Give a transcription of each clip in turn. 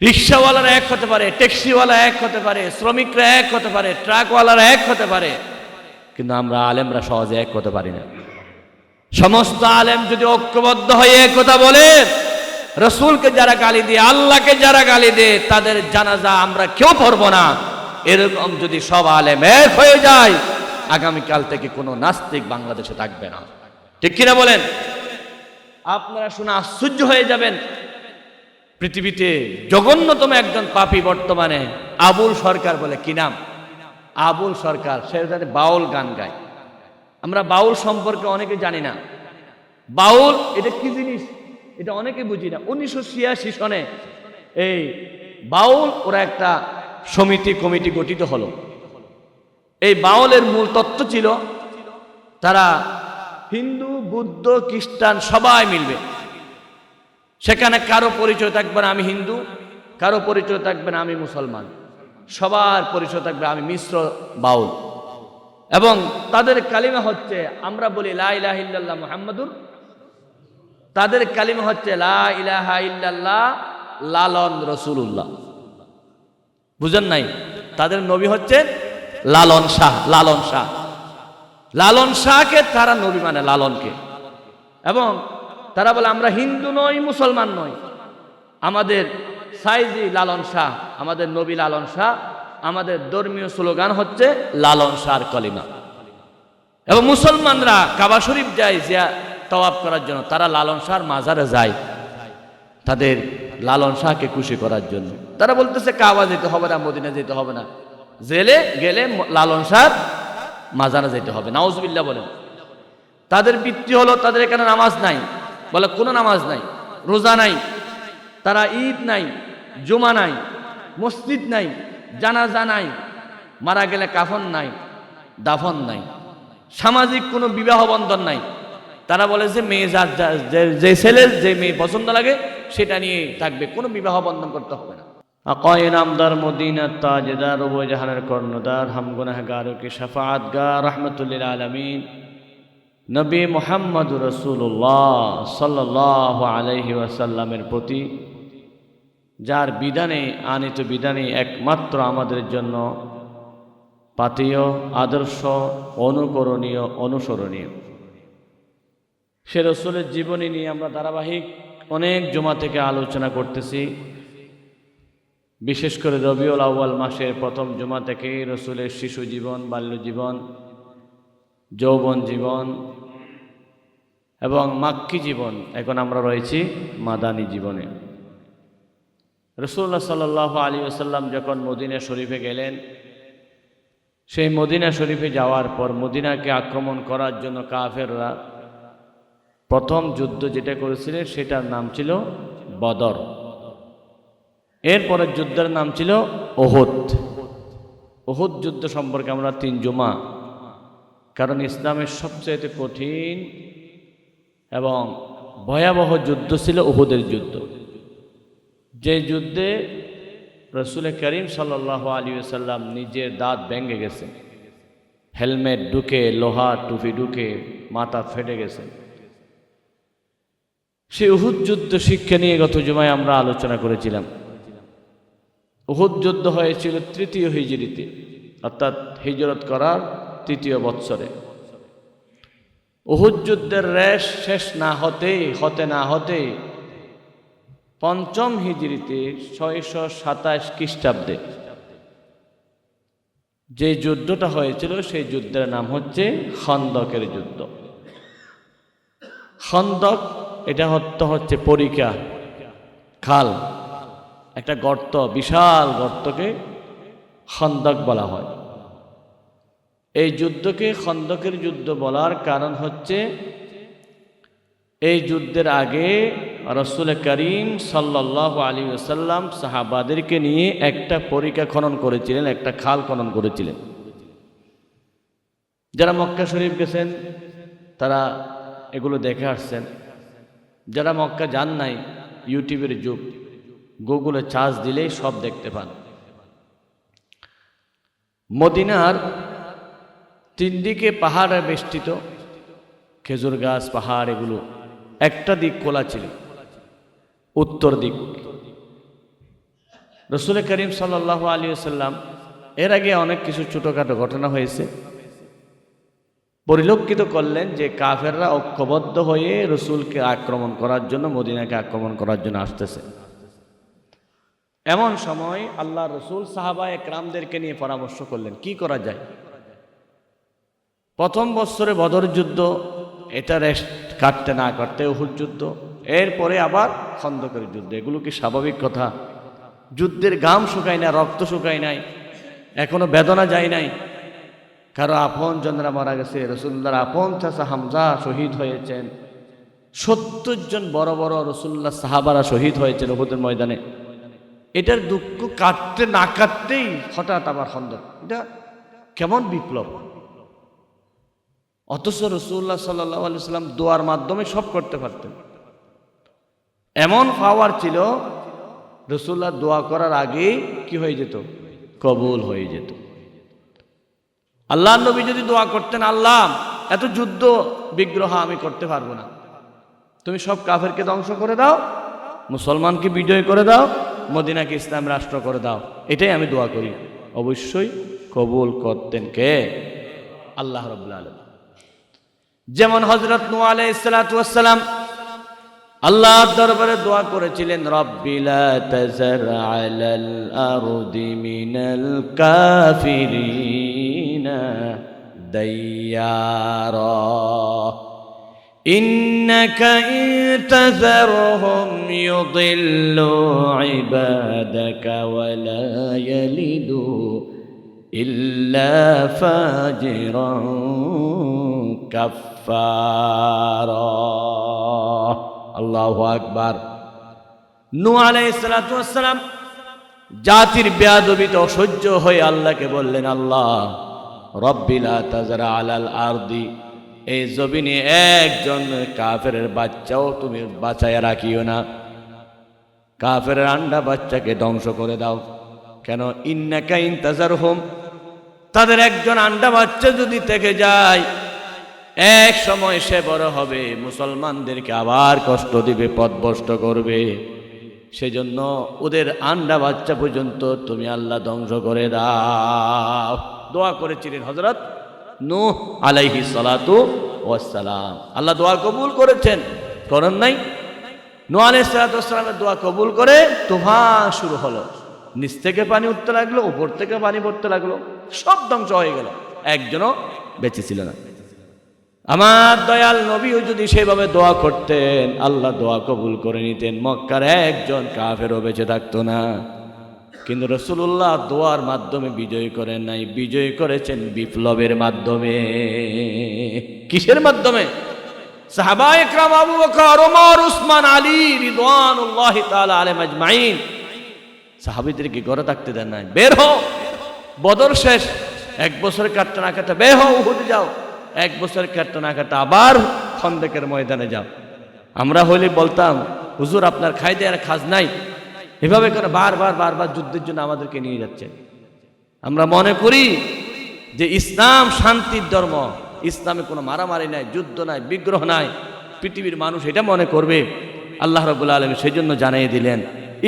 রিক্সাওয়ালারা এক হতে পারে, ট্যাক্সিওয়ালা এক হতে পারে, শ্রমিকরা এক হতে পারে, ট্রাকওয়ালারা এক হতে পারে, কিন্তু আমরা আলেমরা সহজে এক হতে পারি না। সমস্ত আলেম যদি ঐক্যবদ্ধ হয়ে এক কথা বলে, রসুলকে যারা গালি দিয়ে, আল্লাহকে যারা গালি দিয়ে, তাদের জানাজা আমরা কেউ পড়ব না, এরকম যদি সব আলেম এক হয়ে যায়, আগামীকাল থেকে কোনো নাস্তিক বাংলাদেশে থাকবে না। ঠিক কিনা বলেন? আপনারা শুনে আশ্চর্য হয়ে যাবেন, পৃথিবীতে জঘন্যতম একজন পাপী বর্তমানে আবুল সরকার বলে। কি নাম? আবুল সরকার। সে বাউল গান গায়। আমরা বাউল সম্পর্কে অনেকে জানি না। বাউল এটা কি জিনিস এটা অনেকে বুঝি না। 1986 সনে এই বাউল ওরা একটা কমিটি গঠিত হলো। এই বাউলের মূল তত্ত্ব ছিল তারা হিন্দু, বুদ্ধ, খ্রিস্টান সবাই মিলবে। সেখানে কারো পরিচয় থাকবে না আমি হিন্দু, কারো পরিচয় থাকবে না আমি মুসলমান, সবার পরিচয় থাকবে আমি মিশ্র বাউল। এবং তাদের কালিমা হচ্ছে, আমরা বলি লা ইলাহা ইল্লাল্লাহ মুহাম্মাদুর, তাদের কালিমা হচ্ছে লা ইলাহা ইল্লাল্লাহ লালন রাসূলুল্লাহ। বুঝেন নাই? তাদের নবী হচ্ছে লালন শাহ। লালন শাহ, লালন শাহকে তারা নবী মানে, লালনকে। এবং তারা বলে আমরা হিন্দু নই, মুসলমান নই, আমাদের সাইজি লালন শাহ, আমাদের নবী লালন শাহ, আমাদের ধর্মীয় স্লোগান হচ্ছে লালন শাহর কলিমা। এবং মুসলমানরা কাবা শরীফ যায় জিয়া তওয়াফ করার জন্য, তারা লালন শাহর মাজারে যায় তাদের লালন শাহকে খুশি করার জন্য। তারা বলতেছে কাবা যেতে হবে না, মদিনা যেতে হবে না, জেলে গেলে লালন শাহর মাজারে যেতে হবে। নাউজুবিল্লাহ বলেন। তাদের বৃত্তি হলো তাদের এখানে নামাজ নাই, বলে কোনো নামাজ নাই, রোজা নাই, তারা ঈদ নাই, জুমা নাই, মসজিদ নাই, জানাজা নাই, মারা গেলে কাফন নাই, দাফন নাই, সামাজিক কোনো বিবাহ বন্ধন নাই। তারা বলে যে মেয়ে যে ছেলের যে মেয়ে পছন্দ লাগে সেটা নিয়ে থাকবে, কোনো বিবাহ বন্ধন করতে হবে না। আকায়ে নামদার, মদিনার তাজদার, ওয়া জাহানের কর্ণদার, হাম গুনাহগারোं की शफाअतगार, रहमतुल्लिल आलमीन নবী মুহাম্মদুর রাসূলুল্লাহ সাল্লাল্লাহু আলাইহি ওয়াসাল্লামের প্রতি, যার বিধানে আনিত বিধানে একমাত্র আমাদের জন্য পাথেয়, আদর্শ, অনুকরণীয়, অনুসরণীয়, সে রসুলের জীবনী নিয়ে আমরা ধারাবাহিক অনেক জুমা থেকে আলোচনা করতেছি। বিশেষ করে রবিউল আউয়াল মাসের প্রথম জুমা থেকে রসুলের শিশু জীবন, বাল্য জীবন, যৌবন জীবন এবং মাক্কি জীবন, এখন আমরা রয়েছি মাদানী জীবনে। রাসূলুল্লাহ সাল্লাল্লাহু আলাইহি ওয়াসাল্লাম যখন মদিনা শরীফে গেলেন, সেই মদিনা শরীফে যাওয়ার পর মদিনাকে আক্রমণ করার জন্য কাফেররা প্রথম যুদ্ধ যেটা করেছিলেন সেটার নাম ছিল বদর। এরপরের যুদ্ধের নাম ছিল উহুদ। উহুদ যুদ্ধ সম্পর্কে আমরা 3 জুমা, কারণ ইসলামের সবচেয়ে কঠিন এবং ভয়াবহ যুদ্ধ ছিল উহুদের যুদ্ধ, যে যুদ্ধে রসুল করিম সাল্লাল্লাহু আলাইহি ওয়াসাল্লাম নিজের দাঁত ভেঙে গেছে, হেলমেট ঢুকে, লোহা টুপি ঢুকে মাথা ফেটে গেছে। সেই উহুদ যুদ্ধ শিক্ষা নিয়ে গত জুমায় আমরা আলোচনা করেছিলাম। উহুদ যুদ্ধ হয়েছিল 3য় হিজরিতে, অর্থাৎ হিজরত করার 3য় বৎসরে। উহুদ যুদ্ধের রেশ শেষ না হতে 5ম হিজরিতে 627 খ্রিস্টাব্দে যে যুদ্ধটা হয়েছিল সেই যুদ্ধের নাম হচ্ছে খন্দকের যুদ্ধ। খন্দক এটা হচ্ছে পরিখা, খাল, একটা গর্ত, বিশাল গর্তকে খন্দক বলা হয়। এই যুদ্ধকে খন্দকের যুদ্ধ বলার কারণ হচ্ছে এই যুদ্ধের আগে রাসূল করিম সাল্লাল্লাহু আলাইহি ওয়াসাল্লাম সাহাবাদেরকে নিয়ে একটা পরিখা খনন করেছিলেন, একটা খাল খনন করেছিলেন। যারা মক্কা শরীফ গেছেন তারা এগুলো দেখে আসছেন, যারা মক্কা যান নাই, ইউটিউবের যুগ, গুগলে সার্চ দিলেই সব দেখতে পান। মদিনার 3 দিকে পাহাড়ে বেষ্টিত, খেজুর গাছ, পাহাড়, এগুলো। একটা দিক খোলা ছিল, উত্তর দিক। রসুল করিম সাল্লাল্লাহু আলাইহি ওয়াসাল্লাম এর আগে অনেক কিছু ছোটোখাটো ঘটনা হয়েছে, পরিলক্ষিত করলেন যে কাফেররা ঐক্যবদ্ধ হয়ে রসুলকে আক্রমণ করার জন্য, মদিনাকে আক্রমণ করার জন্য আসতেছে। এমন সময় আল্লাহ রসুল সাহাবা একরামদেরকে নিয়ে পরামর্শ করলেন কি করা যায়। প্রথম বৎসরে বদর যুদ্ধ, এটা রেস্ট কাটতে না কাটতে উহুদ যুদ্ধ, এরপরে আবার খন্দকের যুদ্ধ। এগুলো কি স্বাভাবিক কথা? যুদ্ধের ঘাম শুকায় না, রক্ত শুকায় নাই, এখনো বেদনা যায় নাই, কারো আপন জনরা মারা গেছে, রসুল্লাহর আপন চাচা হামজা শহীদ হয়েছেন, 70 জন বড় বড় রসুল্লাহ সাহাবারা শহীদ হয়েছেন উহুদের ময়দানে। এটার দুঃখ কাটতে না কাটতেই হঠাৎ আবার খন্দক, এটা কেমন বিপ্লব! অথচ রসুল্লাহ সাল্লাল্লাহু আলাইহি ওয়াসাল্লাম দোয়ার মাধ্যমে সব করতে পারতেন। এমন পাওয়ার ছিল, রসুল্লাহ দোয়া করার আগেই কি হয়ে যেত? কবুল হয়ে যেত। আল্লাহ নবী যদি দোয়া করতেন, আল্লাহ এত যুদ্ধ বিগ্রহ আমি করতে পারবো না, তুমি সব কাফেরকে ধ্বংস করে দাও, মুসলমানকে বিজয় করে দাও, মদিনাকে ইসলাম রাষ্ট্র করে দাও, এটাই আমি দোয়া করি, অবশ্যই কবুল করতেন কে? আল্লাহ রাব্বুল আলামিন। যেমন হযরত নূহ আলাইহিস সালাতু ওয়াস সালাম আল্লাহর দরবারে দোয়া করেছিলেন, রব্বি লা তাযার আলাল আরদি মিনাল কাফিরিনা দাইয়ারা ইন্নাকা ইন তাযারহুম ইউদিল্লু ইবাদাকা ওয়া লা ইয়ালিদু ইল্লা ফাজিরান কাফফারা। আল্লাহু আকবার। নূহ আলাইহিস সালাতু ওয়াস সালাম জাতির বেয়াদবিতে অসহ্য হয়ে আল্লাহকে বললেন, আল্লাহ রব্বি লা তাযার আলাল আরদি, এই জমিনে একজন কাফেরের বাচ্চাও তুমি বাঁচায়া রাখিও না, কাফেরের আন্ডা বাচ্চাকে ধ্বংস করে দাও। কেন? ইন্নাকা ইন তাযারহুম, তাদের একজন আন্ডা বাচ্চা যদি থেকে যায়, এক সময় সে বড় হবে, মুসলমানদেরকে আবার কষ্ট দিবে, পথভ্রষ্ট করবে, সেজন্য ওদের আন্ডা বাচ্চা পর্যন্ত তুমি আল্লাহ ধ্বংস করে দাও। দোয়া করেছিলেন হযরত নূহ আলাইহিস সালাতু ওয়াস সালাম। আল্লাহ দোয়া কবুল করেছেন, করেন নাই? নূহ আলাইহিস সালাতু ওয়াস সালামের দোয়া কবুল করে তুফান শুরু হলো, নিচ থেকে পানি উঠতে লাগলো, উপর থেকে পানি পড়তে লাগলো, সব ধ্বংস হয়ে গেল, একজনও বেঁচে ছিল না। আমার দয়াল নবীও যদি সেভাবে দোয়া করতেন, আল্লাহ দোয়া কবুল করে নিতেন, মক্কার একজন কাফেরও বেঁচে থাকতো না। কিন্তু রাসূলুল্লাহ দোয়ার মাধ্যমে বিজয় করেন নাই, বিজয় করেছেন বিপ্লবের মাধ্যমে। কিসের মাধ্যমে? সাহাবায়ে কেরাম আবু বকর, ওমর, উসমান, আলী রিদওয়ানুল্লাহি তাআলা আলাইহিম আজমাইন সাহাবীদেরকে ঘরে থাকতে দেন নাই, বের হও, বদর শেষ, 1 বছর কাটতে না কাটতে বের হও, উহুদে যাও, 1 বছর কাটতে না কাটতে আবার খন্দকের ময়দানে যাও। আমরা হইলে বলতাম, হুজুর আপনার খাই দেয়ার খাজ নাই, এভাবে করে বারবার বারবার যুদ্ধের জন্য আমাদেরকে নিয়ে যাচ্ছেন। আমরা মনে করি যে ইসলাম শান্তির ধর্ম, ইসলামে কোনো মারামারি নাই, যুদ্ধ নাই, বিগ্রহ নাই, পৃথিবীর মানুষ এটা মনে করবে। আল্লাহ রাব্বুল আলামিন সেজন্য জানিয়ে দিলেন,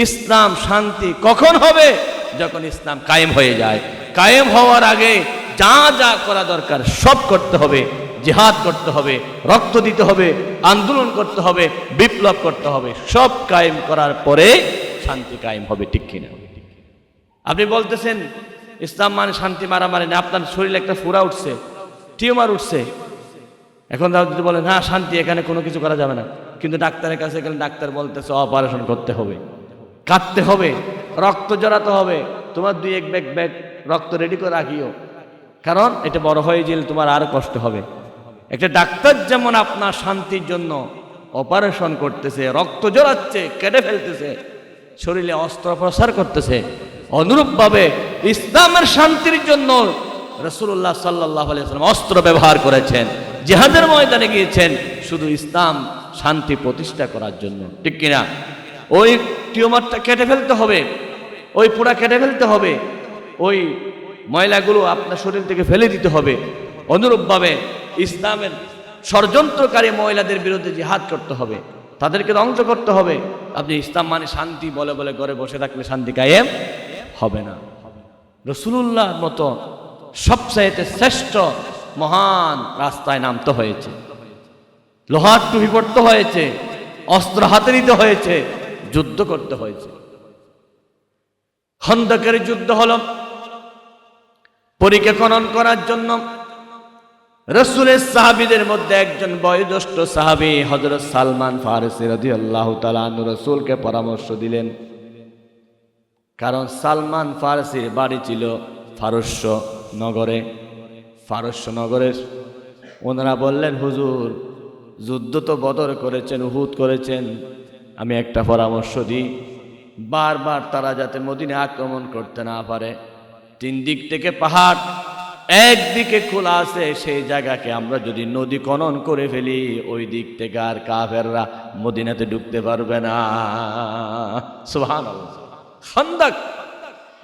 ইসলাম শান্তি কখন হবে? যখন ইসলাম কায়েম হয়ে যায়। কায়েম হওয়ার আগে যা যা করা দরকার সব করতে হবে, জিহাদ করতে হবে, রক্ত দিতে হবে, আন্দোলন করতে হবে, বিপ্লব করতে হবে, সব কায়েম করার পরে শান্তি কায়েম হবে, ঠিক কিনা? আপনি বলতেছেন ইসলাম মানে শান্তি, মারামারি না, আপনার শরীরে একটা ফুরা উঠছে, টিউমার উঠছে, এখন যদি বলেন হ্যাঁ শান্তি, এখানে কোনো কিছু করা যাবে না, কিন্তু ডাক্তারের কাছে গেলে ডাক্তার বলতেছে অপারেশন করতে হবে, কাটতে হবে, রক্ত জড়াতে হবে, তোমার 2-1 ব্যাগ রক্ত রেডি করে রাখিও, কারণ এটা বড় হয়ে গেলে তোমার আরো কষ্ট হবে। একটা ডাক্তার যেমন আপনার শান্তির জন্য অপারেশন করতেছে, রক্ত জড়াচ্ছে, কেটে ফেলতেছে, শরীরে অস্ত্রোপচার করতেছে, অনুরূপভাবে ইসলামের শান্তির জন্য রাসূলুল্লাহ সাল্লাল্লাহু আলাইহি ওয়াসাল্লাম অস্ত্র ব্যবহার করেছেন, জিহাদের ময়দানে গিয়েছেন শুধু ইসলাম শান্তি প্রতিষ্ঠা করার জন্য, ঠিক কিনা? ওই টিউমারটা কেটে ফেলতে হবে, ওই পুরা কেটে ফেলতে হবে, ওই ময়লাগুলো আপনার শরীর থেকে ফেলে দিতে হবে। অনুরূপভাবে ইসলামের ষড়যন্ত্রকারী মহিলাদের বিরুদ্ধে জিহাদ করতে হবে, তাদেরকে ধ্বংস করতে হবে, আপনি ইসলাম মানে শান্তি বলে বলে ঘরে বসে থাকলে শান্তি কায়েম হবে না। রাসূলুল্লাহর মতো সবচাইতে শ্রেষ্ঠ মহান রাস্তায় নামতে হয়েছে, লোহার টুপি পড়তে হয়েছে, অস্ত্র হাতে নিতে হয়েছে, যুদ্ধ করতে হয়েছে। খন্দকের যুদ্ধ হলো পরীক্ষা খনন করার জন্য। রাসূলের সাহাবীদের মধ্যে একজন বয়োজ্যেষ্ঠ সাহাবী হযরত সালমান ফারসি রাদিয়াল্লাহু তাআলা আনহু রাসূলকে পরামর্শ দিলেন। কারণ সালমান ফারসির বাড়ি ছিল ফারস্য নগরে। ফারস্য নগরের ওনারা বললেন, হুজুর যুদ্ধ তো বদর করেছেন, উহুদ করেছেন, আমি একটা পরামর্শ দিই, বারবার তারা যাতে মদিনা আক্রমণ করতে না পারে। 3 দিক থেকে পাহাড়, একদিকে খোলা আছে, সেই জায়গাকে আমরা যদি নদী খনন করে ফেলি, ওই দিক থেকে আর কাফেররা মদিনাতে ঢুকতে পারবে না। সুবহানাল্লাহ। খন্দক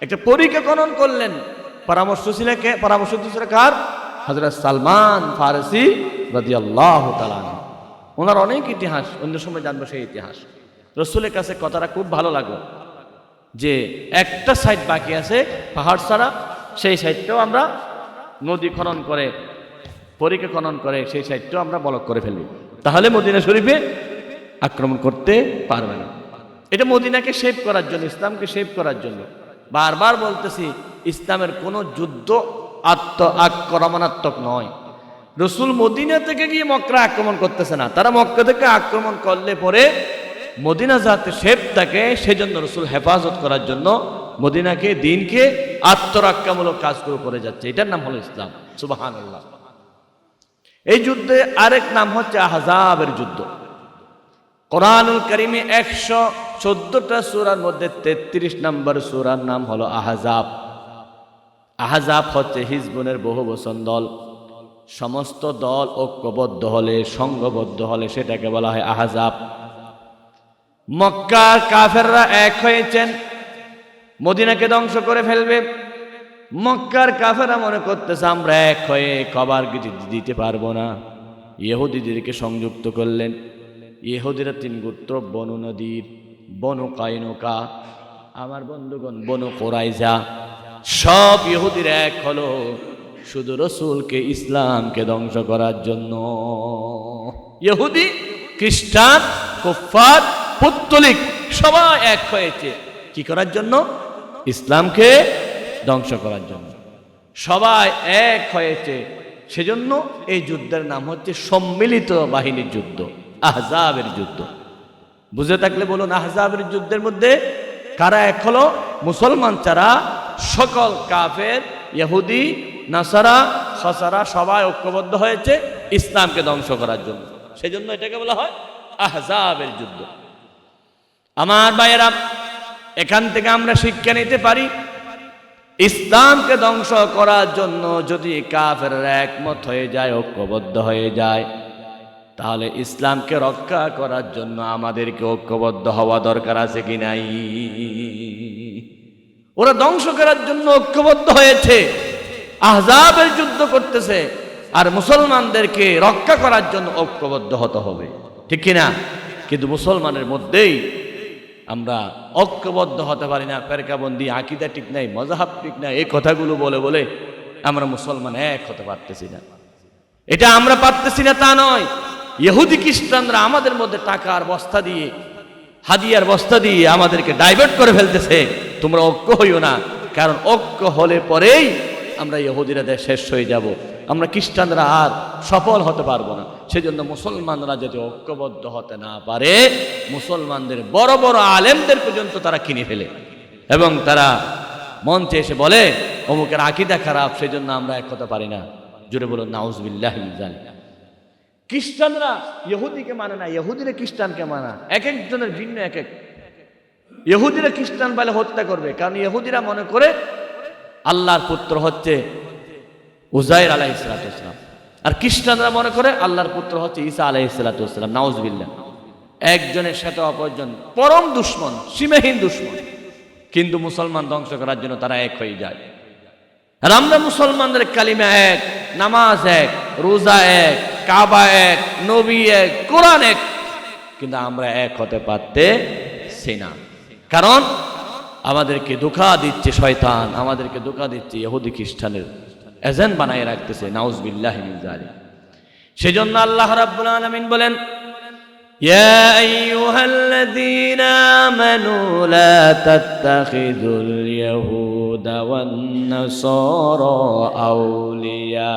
একটা পরীক্ষা খনন করলেন। পরামর্শ দিয়েছিল কার? হযরত সালমান ফারসি রাদিয়াল্লাহু তাআলা আনহু। ওনার অনেক ইতিহাস, অন্য সময় জানবো সেই ইতিহাস। রাসূলের কাছে কথাটা খুব ভালো লাগলো যে একটা সাইড বাকি আছে পাহাড় ছাড়া, সেই সাইডটাও আমরা নদী খনন করে, পরীক্ষা খনন করে সেই সাইডটাও আমরা ব্লক করে ফেলবি, তাহলে মদিনা শরীফে আক্রমণ করতে পারবে না। এটা মদিনাকে সেভ করার জন্য, ইসলামকে সেভ করার জন্য। বারবার বলতেছি, ইসলামের কোনো যুদ্ধ আক্রমণাত্মক নয়। রাসূল মদিনা থেকে গিয়ে মক্কা আক্রমণ করতেছে না, তারা মক্কা থেকে আক্রমণ করলে পরে মদিনা যাতে সেভ থাকে সেজন্য রাসূল হেফাজত করার জন্য মদিনাকে, দিনকে আত্মরক্ষামূলক কাজগুলো করে যাচ্ছে। এটার নাম হলো ইসলাম। সুবহানাল্লাহ। এই যুদ্ধে আরেক নাম হচ্ছে আহজাবের যুদ্ধ। কোরআনুল কারীমে 114টা সূরার মধ্যে 33 নম্বর সূরার নাম হলো আহজাব। আহজাব হচ্ছে হিজবুনের বহুবচন দল। সমস্ত দল ঐক্যবদ্ধ হলে, সংঘবদ্ধ হলে সেটাকে বলা হয় আহজাব। মক্কার কাফেররা এক হয়েছেন, মদিনাকে ধ্বংস করে ফেলবে। মক্কার কাফেররা মনে করতেছে আমরা এক হয়ে কবার দিতে পারবো না। ইহুদিদেরকে সংযুক্ত করলেন। ইহুদিরা 3 গোত্র, বনু নদীর, বনু কায়নুকা, আমার বন্ধুগণ বনু কুরাইজা, সব ইহুদিরা এক হলো শুধু রাসূলকে, ইসলামকে ধ্বংস করার জন্য। ইহুদি, খ্রিস্টান, কুফফার, পৌত্তলিক সবাই এক হয়েছে কি করার জন্য? ইসলামকে ধ্বংস করার জন্য। সবাই এক হয়েছে, সেজন্য এই যুদ্ধের নাম হচ্ছে সম্মিলিত বাহিনীর যুদ্ধ, আহজাবের যুদ্ধ। বুঝে থাকলে বলুন, আহজাবের যুদ্ধের মধ্যে কারা এক হলো? মুসলমান ছাড়া সকল কাফের, ইহুদি, নাসারা, খাসারা সবাই ঐক্যবদ্ধ হয়েছে ইসলামকে ধ্বংস করার জন্য। সেজন্য এটাকে বলা হয় আহজাবের যুদ্ধ। আমার ভাইয়েরা, এখান থেকে আমরা শিক্ষা নিতে পারি, ইসলামকে ধ্বংস করার জন্য যদি কাফেররা একমত হয়ে যায়, ঐক্যবদ্ধ হয়ে যায়, তাহলে ইসলামকে রক্ষা করার জন্য আমাদেরকে ঐক্যবদ্ধ হওয়া দরকার আছে কি নাই? ওরা ধ্বংস করার জন্য ঐক্যবদ্ধ হয়েছে, আহজাবের যুদ্ধ করতেছে, আর মুসলমানদেরকে রক্ষা করার জন্য ঐক্যবদ্ধ হতে হবে, ঠিক কিনা? কিন্তু মুসলমানের মধ্যেই আমরা ঐক্যবদ্ধ হতে পারি না। ফেরকাবন্দি, আকীদা ঠিক নাই, মযহাব ঠিক নাই, এই কথাগুলো বলে বলে আমরা মুসলমান এক হতে পারতেছি না। এটা আমরা পারতেছি না তা নয়, ইহুদি খ্রিস্টানরা আমাদের মধ্যে টাকার বস্তা দিয়ে, হাদিয়ার বস্তা দিয়ে আমাদেরকে ডাইভার্ট করে ফেলতেছে। তোমরা ঐক্য হইও না, কারণ ঐক্য হলে পরেই আমরা ইহুদিরা শেষ হয়ে যাব, আমরা খ্রিস্টানরা আর সফল হতে পারবো না। সেজন্য মুসলমানরা যদি ঐক্যবদ্ধ হতে না পারে, মুসলমানদের বড় বড় আলেমদের পর্যন্ত তারা কিনে ফেলে এবং তারা মঞ্চে এসে বলে অমুকের আকীদা খারাপ, সেজন্য আমরা এক হতে পারি না। জোরে বলুন নাউজুবিল্লাহি মিন যালিক। খ্রিস্টানরা ইহুদিকে মানে না, ইহুদিরা খ্রিস্টানকে মানা, এক একজনের ভিন্ন এক এক। ইহুদিরা খ্রিস্টান বলে হত্যা করবে, কারণ ইহুদিরা মনে করে আল্লাহর পুত্র হচ্ছে উযাইর আলাইহিস সালাম, আর খ্রিস্টানরা মনে করে আল্লাহর পুত্র হচ্ছে ঈসা আলাইহিস সালাম। নাউজুবিল্লাহ। একজনের সাথে অপরজন পরম দুশমন, সীমাহীন দুশমন, কিন্তু মুসলমান ধ্বংস করার জন্য তারা এক হয়ে যায়। আর আমরা মুসলমানদের কালিমা এক, নামাজ এক, রোজা এক, কাবা এক, নবী এক, কোরআন এক, কিন্তু আমরা এক হতে দেখছে না। কারণ আমাদেরকে ধোঁকা দিচ্ছে শয়তান, আমাদেরকে ধোঁকা দিচ্ছে ইহুদি খ্রিস্টানের এজেন্ট বানায় রাখতেছে, নাউজুবিল্লাহি মিন যালিক। সেজন্য আল্লাহ রাব্বুল আলামিন বলেন, ইয়া আইয়ুহাল্লাযীনা আমানু লা তাত্তাখিযুল ইয়াহুদা ওয়ান নাসারা আউলিয়া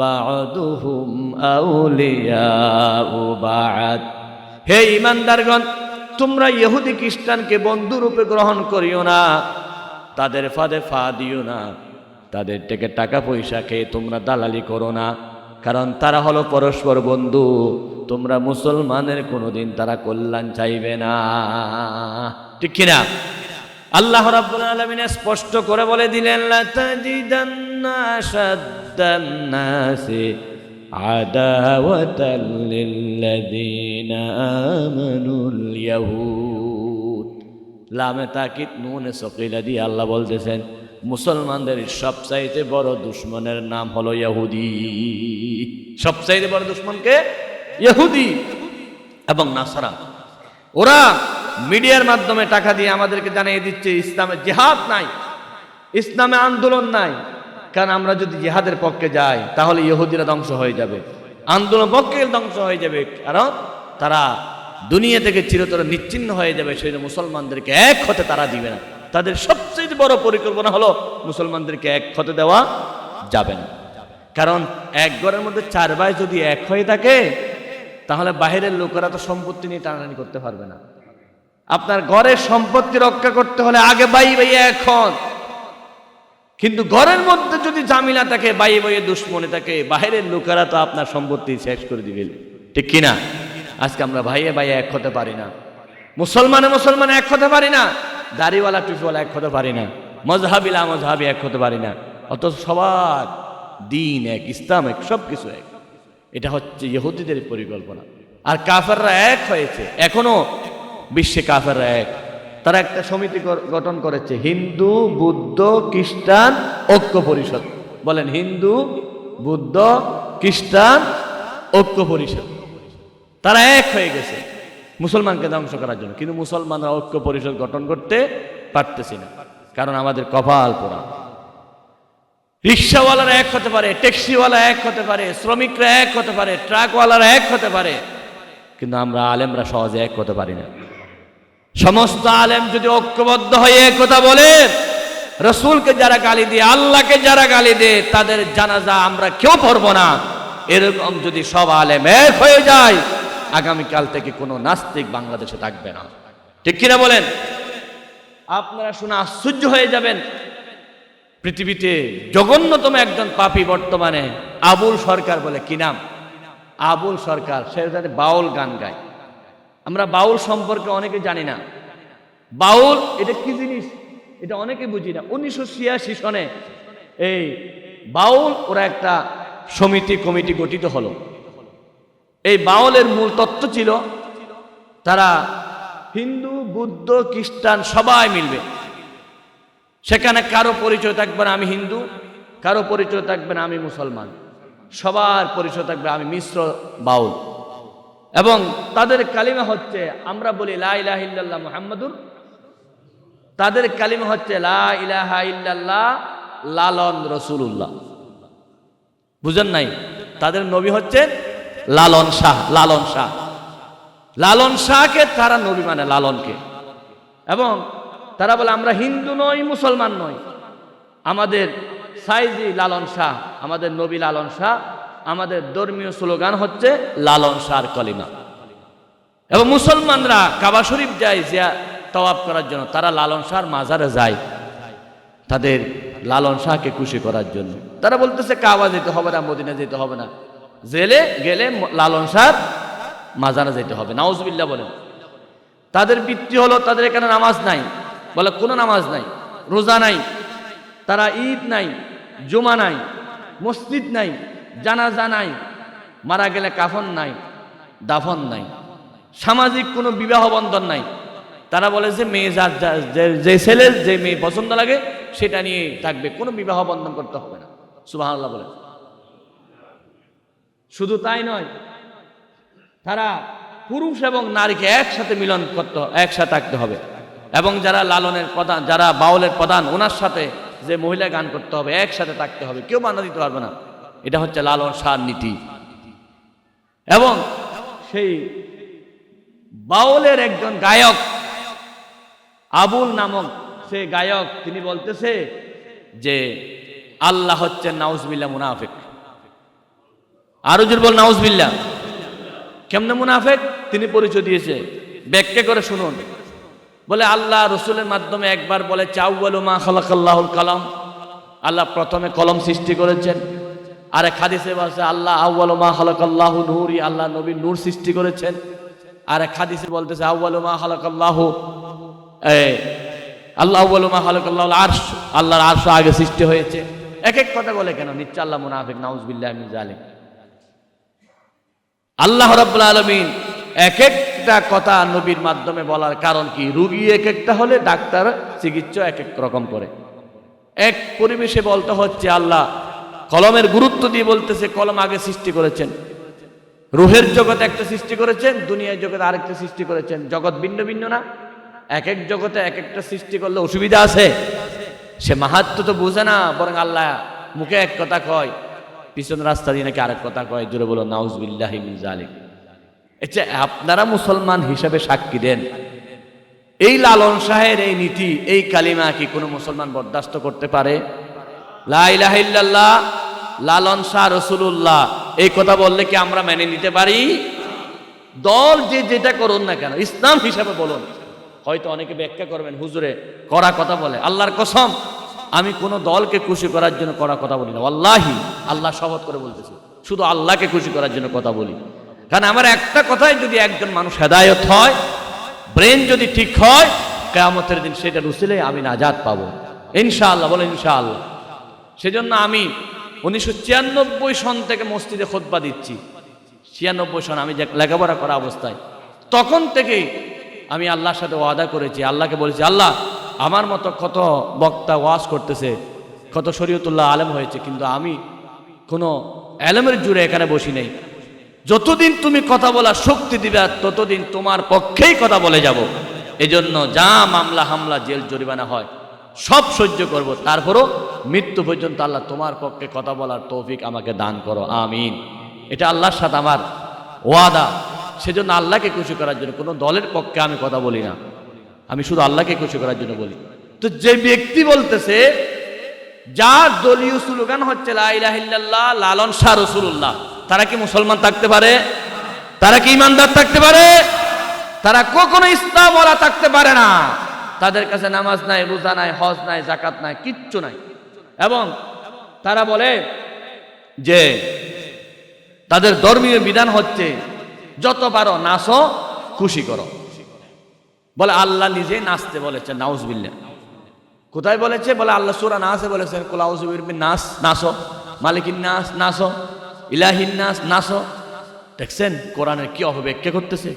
বা'দুহুম আউলিয়াউ বা'দ। হে ঈমানদারগণ, তোমরা ইহুদি খ্রিস্টানকে বন্ধুরূপে গ্রহণ করিও না, তাদের ফাঁদে ফা দিও না, তাদের থেকে টাকা পয়সা খেয়ে তোমরা দালালি করো না, কারণ তারা হলো পরস্পর বন্ধু। তোমরা মুসলমানের কোনোদিন তারা কল্যাণ চাইবে না, ঠিক কিনা? আল্লাহ রাব্বুল আলামিন স্পষ্ট করে বলে দিলেন, লা তাজিদান্না আশাদ্দান নাসি আদাওয়াতাল লিল্লাযীনা আমানুল ইয়াহুদ। লামে তাকিদ নুনে সকিলা দিয়ে আল্লাহ বলতেছেন, মুসলমানদের সবচাইতে বড় দুশমনের নাম হলো ইহুদি। সবচাইতে বড় দুশমনকে ইহুদি এবং নাসারা। ওরা মিডিয়ার মাধ্যমে টাকা দিয়ে আমাদেরকে জানিয়ে দিচ্ছে ইসলামে জিহাদ নাই, ইসলামে আন্দোলন নাই। কারণ আমরা যদি জিহাদের পক্ষে যাই তাহলে ইহুদিরা ধ্বংস হয়ে যাবে, আন্দোলন পক্ষে ধ্বংস হয়ে যাবে, কারণ তারা দুনিয়া থেকে চিরতরে নিশ্চিহ্ন হয়ে যাবে। সেই মুসলমানদেরকে এক হতে তারা দিবে না। তাদের সবচেয়ে বড় পরিকল্পনা হলো মুসলমানদেরকে এক হতে দেওয়া যাবে না। কারণ এক ঘরের মধ্যে 4 ভাই যদি এক হয়ে থাকে তাহলে বাহিরের লোকেরা তো সম্পত্তি নিয়ে টানাটানি করতে পারবে না। আপনার ঘরের সম্পত্তি রক্ষা করতে হলে আগে ভাই ভাই এক হন। কিন্তু ঘরের মধ্যে যদি ঝামেলা থাকে, ভাই ভাইয়ে দুশ্মনী থাকে, বাহিরের লোকেরা তো আপনার সম্পত্তি শেষ করে দিবে, ঠিক কিনা? আজকে আমরা ভাইয়ে ভাইয়ে এক হতে পারি না, মুসলমানে এক হতে পারি না, দাড়িওয়ালা টুপিওয়ালা এক হতে পারি না, মজহাবিলা মজহাবি এক হতে পারি না। অথচ সবার দিন এক, ইসলাম এক, সব কিছু এক। এটা হচ্ছে ইহুদিদের পরিকল্পনা। আর কাফেররা এক হয়েছে, এখনো বিশ্বে কাফেররা এক। তারা একটা সমিতি গঠন করেছে, হিন্দু বুদ্ধ খ্রিস্টান ঐক্য পরিষদ। বলেন, হিন্দু বুদ্ধ খ্রিস্টান ঐক্য পরিষদ। তারা এক হয়ে গেছে মুসলমানকে ধ্বংস করার জন্য। কিন্তু মুসলমানরা ঐক্য পরিষদ গঠন করতে পারতেছি না, কারণ আমাদের কপাল পোড়া। রিক্সাওয়ালারা এক হতে পারে, ট্যাক্সিওয়ালা এক হতে পারে, শ্রমিকরা এক হতে পারে, ট্রাকওয়ালারা এক হতে পারে, কিন্তু আমরা আলেমরা সহজে এক হতে পারি না। সমস্ত আলেম যদি ঐক্যবদ্ধ হয়ে এক কথা বলে, রসুলকে যারা গালি দিয়ে, আল্লাহকে যারা গালি দিয়ে, তাদের জানাজা আমরা কেউ পড়ব না, এরকম যদি সব আলেম এক হয়ে যায়, আগামীকাল থেকে কোনো নাস্তিক বাংলাদেশে থাকবে না, ঠিক কিনা বলেন? আপনারা শুনে আশ্চর্য হয়ে যাবেন, পৃথিবীতে জঘন্যতম একজন পাপী বর্তমানে আবুল সরকার বলে। কি নাম? আবুল সরকার। সে বাউল গান গায়। আমরা বাউল সম্পর্কে অনেকে জানি না। বাউল এটা কি জিনিস এটা অনেকে বুঝি না। 1986 সনে এই বাউল ওরা একটা কমিটি গঠিত হলো। এই বাউলের মূল তত্ত্ব ছিল তারা হিন্দু বুদ্ধ খ্রিস্টান সবাই মিলবে। সেখানে কারো পরিচয় থাকবে না আমি হিন্দু, কারো পরিচয় থাকবে না আমি মুসলমান, সবার পরিচয় থাকবে আমি মিশ্র বাউল। এবং তাদের কালিমা হচ্ছে, আমরা বলি লা ইলাহা ইল্লাল্লাহ মুহাম্মাদুর, তাদের কালিমা হচ্ছে লা ইলাহা ইল্লাল্লাহ লালন রাসূলুল্লাহ। বুঝেন নাই? তাদের নবী হচ্ছে লালন শাহ। লালন শাহ, লালন শাহকে তারা নবী মানে, লালনকে। এবং তারা বলে আমরা হিন্দু নই, মুসলমান নই, আমাদের সাইজি লালন শাহ, আমাদের নবী লালন শাহ, আমাদের ধর্মীয় স্লোগান হচ্ছে লালন শাহর কলিমা। এবং মুসলমানরা কাবা শরীফ যায় তাওয়াফ করার জন্য, তারা লালন শাহর মাজারে যায় তাদের লালন শাহকে খুশি করার জন্য। তারা বলতেছে কাবা যেতে হবে না, মদিনা যেতে হবে না, জেলে গেলে লালন শাহর মাজারে যেতে হবে। নাউজুবিল্লাহ বলেন। তাদের বৃত্তি হলো তাদের এখানে নামাজ নাই, বলে কোনো নামাজ নাই, রোজা নাই, তারা ঈদ নাই, জুমা নাই, মসজিদ নাই, জানাজা নাই, মারা গেলে কাফন নাই, দাফন নাই, সামাজিক কোনো বিবাহ বন্ধন নাই। তারা বলে যে মেয়ে যার যে ছেলে যে মেয়ে পছন্দ লাগে সেটা নিয়ে থাকবে, কোনো বিবাহ বন্ধন করতে হবে না। সুবহানাল্লাহ বলে। শুধু তাই নয়, তারা পুরুষ এবং নারীকে একসাথে মিলন করতে, একসাথে থাকতে হবে। এবং যারা লালনের প্রধান, যারা বাউলের প্রধান, ওনার সাথে যে মহিলা গান করতে হবে, একসাথে থাকতে হবে, কেউ বাধা দিতে পারবে না। এটা হচ্ছে লালন শাহর নীতি। এবং সেই বাউলের একজন গায়ক আবুল নামক সে গায়ক, তিনি বলতেছে যে আল্লাহ হচ্ছেন নাউজুবিল্লাহ মুনাফিক। আরো জোরে বল নাউজুবিল্লাহ। কেমনে মুনাফিক তিনি পরিচয় দিয়েছে, ব্যাখ্যা করে শুনুন। বলে আল্লাহ রসুলের মাধ্যমে একবার বলে আউয়ালু মা খালাকাল্লাহুল কালাম, আল্লাহ প্রথমে কলম সৃষ্টি করেছেন। আর এক হাদিসে বলছে আল্লাহ আউয়ালু মা খালাকাল্লাহু নূরি, আল্লাহ নবী নূর সৃষ্টি করেছেন। আর এক হাদিসে বলতেছে আউয়ালু মা খালাকাল্লাহু আল্লাহ আউয়ালু মা খালাকাল্লাহুল আরশ, আল্লাহর আরশ আগে সৃষ্টি হয়েছে। এক এক কথা বলে কেন? নিশ্চয় আল্লাহ মুনাফিক, নাউজুবিল্লাহি মিন যালিক। আল্লাহ রাব্বুল আলামিন এক একটা কথা নবীর মাধ্যমে বলার কারণ কি? রুগী এক একটা হলে ডাক্তার চিকিৎসা এক এক রকম করে। এক পরিবেশে বলতে হচ্ছে আল্লাহ কলমের গুরুত্ব দিয়ে বলতেছে কলম আগে সৃষ্টি করেছেন। রুহের জগতে একটা সৃষ্টি করেছেন, দুনিয়ার জগতে আরেকটা সৃষ্টি করেছেন। জগৎ ভিন্ন ভিন্ন না? এক এক জগতে এক একটা সৃষ্টি করলে অসুবিধা আছে? সে মাহাত্ম তো বুঝে না, বরং আল্লাহ মুখে এক কথা কয়, পিছন রাস্তা দিয়ে নাকি আরেক কথা কয়। জোরে বলো নাউজুবিল্লাহি মিন যালিক। আচ্ছা, আপনারা মুসলমান হিসেবে সাক্ষী দেন, এই লালন শাহের এই নীতি, এই কালিমা কি কোনো মুসলমান বরদাস্ত করতে পারে? লা ইলাহা ইল্লাল্লাহ লালন শাহ রাসূলুল্লাহ, এই কথা বললে কি আমরা মেনে নিতে পারি? দল যে যেটা করুন না কেন, ইসলাম হিসাবে বলুন। হয়তো অনেকে ব্যাখ্যা করবেন হুজুরে কড়া কথা বলে। আল্লাহর কসম, আমি কোনো দলকে খুশি করার জন্য কড়া কথা বলি না। ওয়াল্লাহি, আল্লাহ শপথ করে বলতেছি, শুধু আল্লাহকে খুশি করার জন্য কথা বলি। কারণ আমার একটা কথাই যদি একজন মানুষ হেদায়েত হয়, ব্রেন যদি ঠিক হয়, কিয়ামতের দিন সেটা রুসিলে আমি নাজাত পাবো ইনশাআল্লাহ। বলে ইনশাআল্লাহ। সেজন্য আমি 1996 সন থেকে মসজিদে খুতবা দিচ্ছি। 96 সন আমি যে লেখাপড়া করা অবস্থায়, তখন থেকেই আমি আল্লাহর সাথে ওয়াদা করেছি, আল্লাহকে বলেছি আল্লাহ আমার মতো কত বক্তা ওয়াজ করতেছে, কত শরীয়তুল্লাহ আলেম হয়েছে, কিন্তু আমি কোনো আলেমের জুড়ে এখানে বসি নেই। যতদিন তুমি কথা বলার শক্তি দিবে ততদিন তোমার পক্ষেই কথা বলে যাব। এজন্য যা মামলা হামলা জেল জরিমানা হয় সব সহ্য করব, তারপরও মৃত্যু পর্যন্ত আল্লাহ তোমার পক্ষে কথা বলার তৌফিক আমাকে দান করো, আমিন। এটা আল্লাহর সাথে আমার ওয়াদা। সেজন্য আল্লাহকে খুশি করার জন্য কোনো দলের পক্ষে আমি কথা বলি না, আমি শুধু আল্লাহকে খুশি করার জন্য বলি। তো যে ব্যক্তি বলতেছে যার দলীয় স্লোগান হচ্ছে লা ইলাহা ইল্লাল্লাহ লালন শাহ রাসূলুল্লাহ, তারা কি মুসলমান থাকতে পারে? তারা কি ইমানদার থাকতে পারে? তারা কখনো ইসলাম ওয়ালা থাকতে পারে না। তাদের কাছে নামাজ নাই, রোজা নাই, হজ নাই, যাকাত নাই, কিচ্ছু নাই। এবং তারা বলে যে তাদের ধর্মীয় বিধান হচ্ছে যত পারো নাচো, খুশি করো। বলে আল্লাহ নিজে নাচতে বলেছে, নাউজুবিল্লাহ। কোথায় বলেছে? বলে আল্লাহ সূরা নাসে বলেছেন কুল আউযু বিরাব্বিন নাস, নাচো, মালিকিন নাস নাচো, ইলাহিন নাস নাচো। দেখছেন কোরআনের কি অপব্যাখ্যা করতেছে।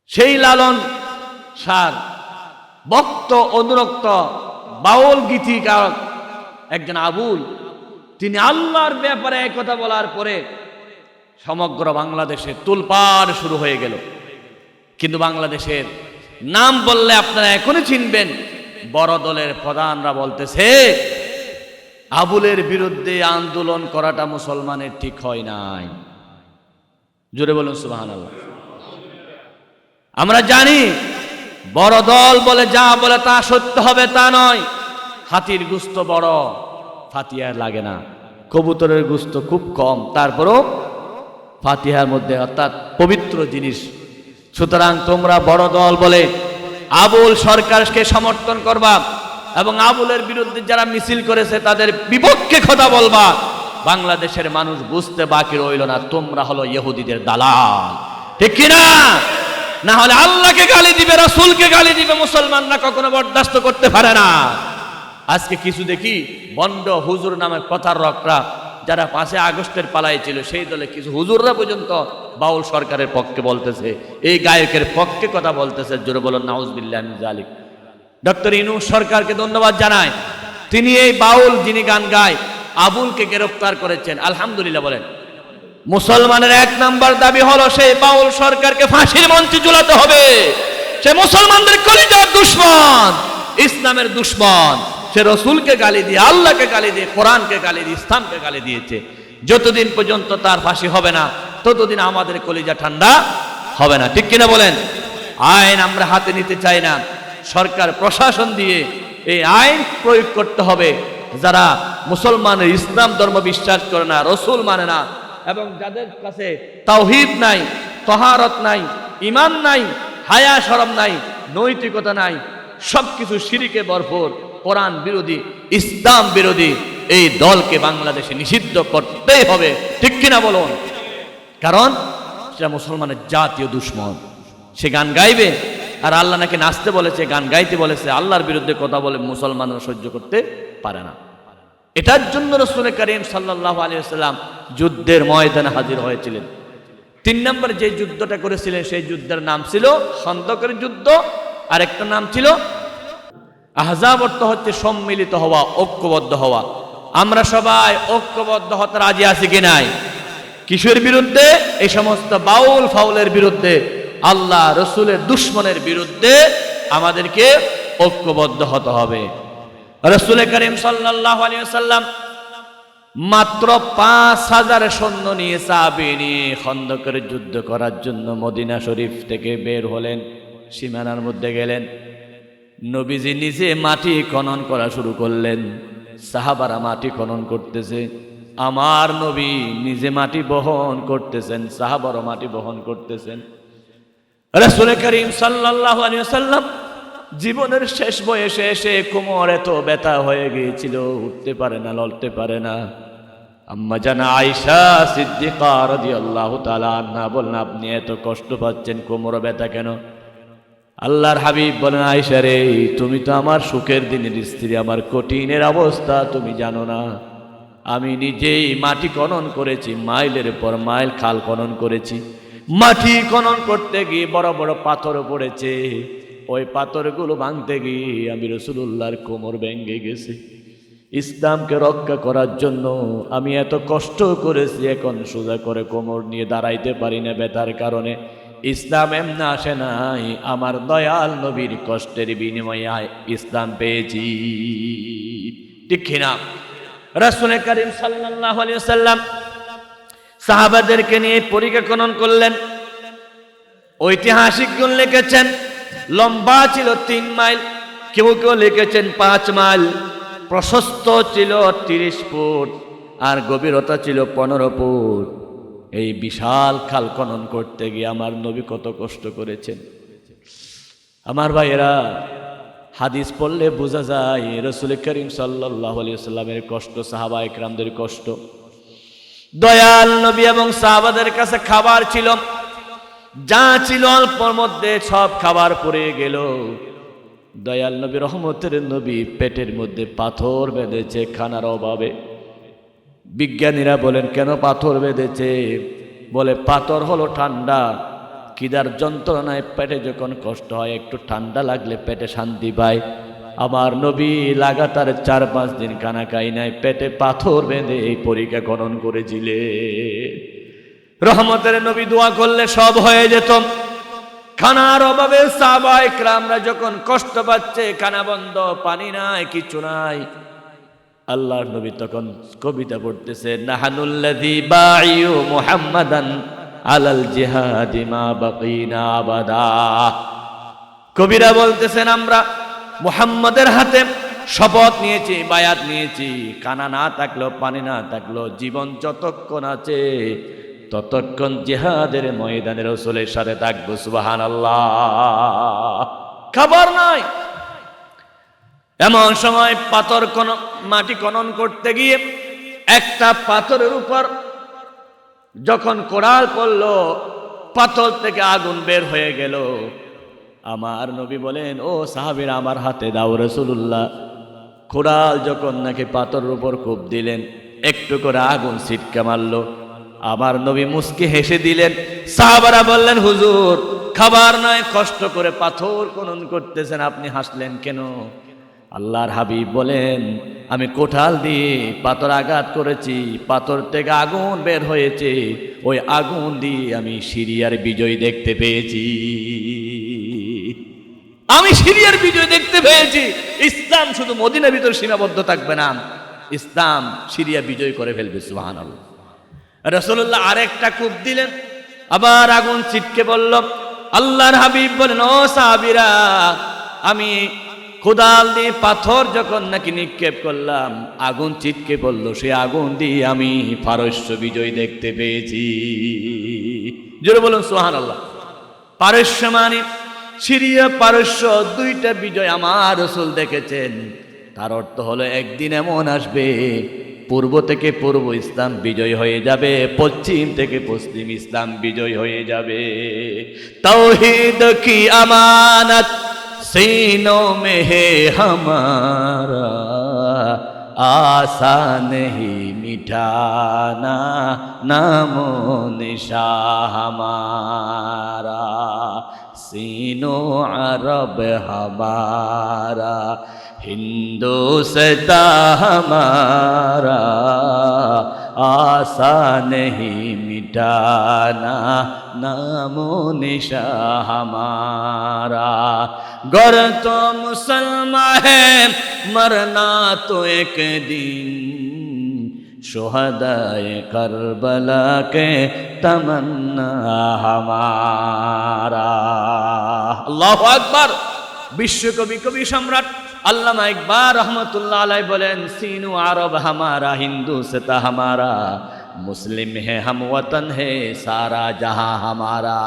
সেই লালন শাহ ভক্ত অনুরক্ত বাউল গীতিকার একজন আবুল, তিনি আল্লাহর ব্যাপারে এক কথা বলার পরে সমগ্র বাংলাদেশে তোলপাড় শুরু হয়ে গেল। কিন্তু বাংলাদেশের নাম বললে আপনারা এখনই চিনবেন, বড় দলের প্রধানরা বলতেছে আবুলের বিরুদ্ধে আন্দোলন করাটা মুসলমানের ঠিক হয় নাই। জোরে বলুন সুবহানাল্লাহ। আমরা জানি বড় দল বলে যা বলে তা সত্য হবে তা নয়। হাতির গোশত বড়, ফাতিহার লাগে না। কবুতরের গোশত খুব কম, তারপরও ফাতিহার মধ্যে, অর্থাৎ পবিত্র জিনিস। সুতরাং তোমরা বড় দল বলে আবুল সরকারকে সমর্থন করবা এবং আবুলের বিরুদ্ধে যারা মিছিল করেছে তাদের বিপক্ষে কথা বলবা। বাংলাদেশের মানুষ বুঝতে বাকি রইল না তোমরা হলো ইহুদিদের দালাল, ঠিক কিনা? না হলে আল্লাহকে গালি দিবে, রাসূলকে গালি দিবে, মুসলমানরা কখনো বরদাস্ত করতে পারে না। আজকে কিছু দেখি বন্ড হুজুর নামের প্রচারকরা যারা 5 আগস্টের পালায় ছিল, সেই দলে কিছু হুজুররা পর্যন্ত বাউল সরকারের পক্ষে বলতেছে, এই গায়কের পক্ষে কথা বলতেছে। জোরে বলুন নাউজুবিল্লাহি মিন যালিক। ডক্টর ইউনূস সরকারকে ধন্যবাদ জানায়, তিনি এই বাউল যিনি গান গায় আবুলকে গ্রেফতার করেছেন, আলহামদুলিল্লাহ বলেন। মুসলমানের এক নাম্বার দাবি হলো সেই বাউল সরকারকে ফাঁসির মঞ্চে ঝুলাতে হবে। সে মুসলমানদের কলিজার দুশমন, ইসলামের দুশমন। সে রসুলকে গালি দিয়ে, আল্লাহকে গালি দিয়ে, কোরআনকে গালি দিয়ে, ইসলামকে গালি দিয়েছে। যতদিন পর্যন্ত তার ফাঁসি হবে না ততদিন আমাদের কলিজা ঠান্ডা হবে না। ঠিক কিনা বলেন? আইন আমরা হাতে নিতে চাই না, সরকার প্রশাসন দিয়ে এই আইন প্রয়োগ করতে হবে। যারা মুসলমানের ইসলাম ধর্ম বিশ্বাস করে না, রসুল মানে না, এবং যাদের কাছে তাওহীদ নাই, তহারত নাই, ঈমান নাই, হায়া শরম নাই, নৈতিকতা নাই, সবকিছু শিরকে ভরপুর, কোরআন বিরোধী, ইসলাম বিরোধী, এই দলকে বাংলাদেশে নিষিদ্ধ করতেই হবে। ঠিক কিনা বলুন? কারণ সেটা মুসলমানের জাতীয় দুশমন। সে গান গাইবে, আর আল্লাহ নাকি নাচতে বলেছে, গান গাইতে বলেছে। আল্লাহর বিরুদ্ধে কথা বলে মুসলমানরা সহ্য করতে পারে না। এটার জন্য রাসূল করিম সাল্লাল্লাহু আলাইহি ওয়াসাল্লাম যুদ্ধের ময়দানে হাজির হয়েছিলেন। 3 নম্বর যে যুদ্ধটা করেছিলেন সেই যুদ্ধের নাম ছিল খন্দকের যুদ্ধ, আর একটা নাম ছিল আহজাব। অর্থ হচ্ছে সম্মিলিত হওয়া, ঐক্যবদ্ধ হওয়া। আমরা সবাই ঐক্যবদ্ধ হতে রাজি আছি কি নাই? কিসের বিরুদ্ধে? এই সমস্ত বাউল ফাউলের বিরুদ্ধে, আল্লাহ রসুলের দুশমনের বিরুদ্ধে আমাদেরকে ঐক্যবদ্ধ হতে হবে। রাসূল করিম সাল্লাল্লাহু আলাইহি ওয়াসাল্লাম মাত্র 5000 সৈন্য নিয়ে, সাহাবী নিয়ে খন্দকের যুদ্ধ করার জন্য মদিনা শরীফ থেকে বের হলেন, সীমানার মধ্যে গেলেন। নবীজি নিজে মাটি খনন করা শুরু করলেন, সাহাবারা মাটি খনন করতেছে। আমার নবী নিজে মাটি বহন করতেছেন, সাহাবারা মাটি বহন করতেছেন। রাসূল করিম সাল্লাল্লাহু আলাইহি ওয়াসাল্লাম জীবনের শেষ বয়সে এসে কোমর এত ব্যথা হয়ে গিয়েছিল, উঠতে পারে না, লড়তে পারে না। আম্মা জানা আয়েশা সিদ্দিকা রাদিয়াল্লাহু তাআলা আনহা বলেন, আপনি এত কষ্ট পাচ্ছেন, কোমর ব্যথা কেন? আল্লাহর হাবিব বলেন, আয়েশা রে, তুমি তো আমার সুখের দিনের স্ত্রী, আমার কঠিনের অবস্থা তুমি জানো না। আমি নিজেই মাটি খনন করেছি, মাইলের পর মাইল খাল খনন করেছি। মাটি খনন করতে গিয়ে বড় বড় পাথর পড়েছে, ওই পাথরগুলো ভাঙতে গিয়ে আমি রাসূলুল্লাহর কোমর ভেঙে গেছে। ইসলামকে রক্ষা করার জন্য আমি এত কষ্ট করেছি, এখন সোজা করে কোমর নিয়ে দাঁড়াইতে পারি না ব্যথার কারণে। ইসলাম এমনি আসে নাই, আমার দয়াল নবীর কষ্টের বিনিময়ে ইসলাম পেয়েছি। ঠিক কিনা? রাসূল করিম সাল্লাল্লাহু আলাইহি ওয়াসাল্লাম সাহাবাদেরকে নিয়ে পরিখা খনন করলেন। ঐতিহাসিক গুণ লিখেছেন লম্বা ছিল 3 মাইল, কেউ কেউ লিখেছেন 5 মাইল, প্রশস্ত ছিল 30 ফুট, আর গভীরতা ছিল 15 ফুট। এই বিশাল খাল খনন করতে গিয়ে আমার নবী কত কষ্ট করেছেন। আমার ভাইয়েরা, হাদিস পড়লে বোঝা যায় রাসূল করিম সাল্লাল্লাহু আলাইহি ওয়াসাল্লামের কষ্ট, সাহাবায়ে কেরামদের কষ্ট। দয়াল নবী এবং সাহাবাদের কাছে খাবার ছিল, যা ছিল অল্পর মধ্যে সব খাবার পড়ে গেল। দয়াল নবী, রহমতের নবী, পেটের মধ্যে পাথর বেঁধেছে খানার অভাবে। বিজ্ঞানীরা বলেন, কেন পাথর বেঁধেছে? বলে পাথর হলো ঠান্ডা, খিদার যন্ত্রণায় পেটে যখন কষ্ট হয়, একটু ঠান্ডা লাগলে পেটে শান্তি পায়। আমার নবী লাগাতার 4-5 দিন খানা খাই নাই, পেটে পাথর বেঁধে এই পরীক্ষা খনন করেছিলেন। রহমতের নবী দোয়া করলে সব হয়ে যেত। খানার অভাবে সাহাবায়ে কেরামরা যখন কষ্ট পাচ্ছে, খানা বন্ধ, পানি নাই, কিছু নাই, আল্লাহর নবী তখন কবিতা পড়তেছে, নাহানুল্লাযী বাঈউ মুহাম্মাদান আলাল জিহাদি মা বাকিনা আবাদা। কবিরা বলতেছেন, আমরা মুহাম্মাদের হাতে শপথ নিয়েছি, বায়াত নিয়েছি, খানা না থাকলেও, পানি না থাকলেও, জীবন যতক্ষণ আছে ততক্ষণ জিহাদের ময়দানে রাসূলের সাথে থাকবো। সুবহানাল্লাহ। খাবার নাই, এমন সময় পাথর মাটি খনন করতে গিয়ে একটা পাথরের উপর যখন কোড়াল পড়লো, পাথর থেকে আগুন বের হয়ে গেল। আমার নবী বলেন, ও সাহাবীরা, আমার হাতে দাও। রাসূলুল্লাহ কোড়াল যখন নাকি পাথরের উপর কোপ দিলেন, একটু করে আগুন ছিটকে মারলো। আমার নবী মুস্কি হেসে দিলেন। সাহাবারা বললেন, হুজুর, খাবার নয়, কষ্ট করে পাথর খনন করতেছেন, আপনি হাসলেন কেন? আল্লাহর হাবিব বলেন, আমি কোঠাল দিয়ে পাথর আঘাত করেছি, পাথর থেকে আগুন বের হয়েছে, ওই আগুন দিয়ে আমি সিরিয়ার বিজয় দেখতে পেয়েছি। আমি সিরিয়ার বিজয় দেখতে পেয়েছি। ইসলাম শুধু মদিনার ভিতর সীমাবদ্ধ থাকবে না, ইসলাম সিরিয়া বিজয় করে ফেলবে। সুবহানাল্লাহ। রাসূলুল্লাহ আরেকটা কূপ দিলেন, আবার আগুন ছিটকে পড়ল। আল্লাহর হাবিব বলেন, ও সাহাবীরা, আমি কোদাল দিয়ে পাথর যখন নাকি নিক্ষেপ করলাম, আগুন ছিটকে পড়ল, সে আগুন দিয়ে আমি পারস্য বিজয় দেখতে পেয়েছি। জোরে বলুন সুবহানাল্লাহ। পারস্য মানে সিরিয়া, পারস্য, দুইটা বিজয় আমার রাসূল দেখেছেন। তার অর্থ হলো একদিন এমন আসবে পূর্ব থেকে পূর্ব ইসলাম বিজয় হয়ে যাবে, পশ্চিম থেকে পশ্চিম ইসলাম বিজয় হয়ে যাবে। তাওহীদ কি আমানত सीनों में है हमारा, आसान ही मिटाना नामो निशा हमारा, सीनो अरब हमारा, हिंदुस्ता हमारा, आसान ही मिटाना नामो निशा हमारा। गर तो मुसलमान है मरना तो एक दिन, शुहदाए करबला के तमन्ना हमारा। अल्लाहु अकबर। বিশ্বকবি কবি সম্রাট আল্লামা ইকবাল রহমতুল্লাহ আলাইহি বলেন, সিনু আরব হামারা, হিন্দুস্তা হামারা, মুসলিম হে হাম ওয়াতন হে সারা জাহাঁ হামারা।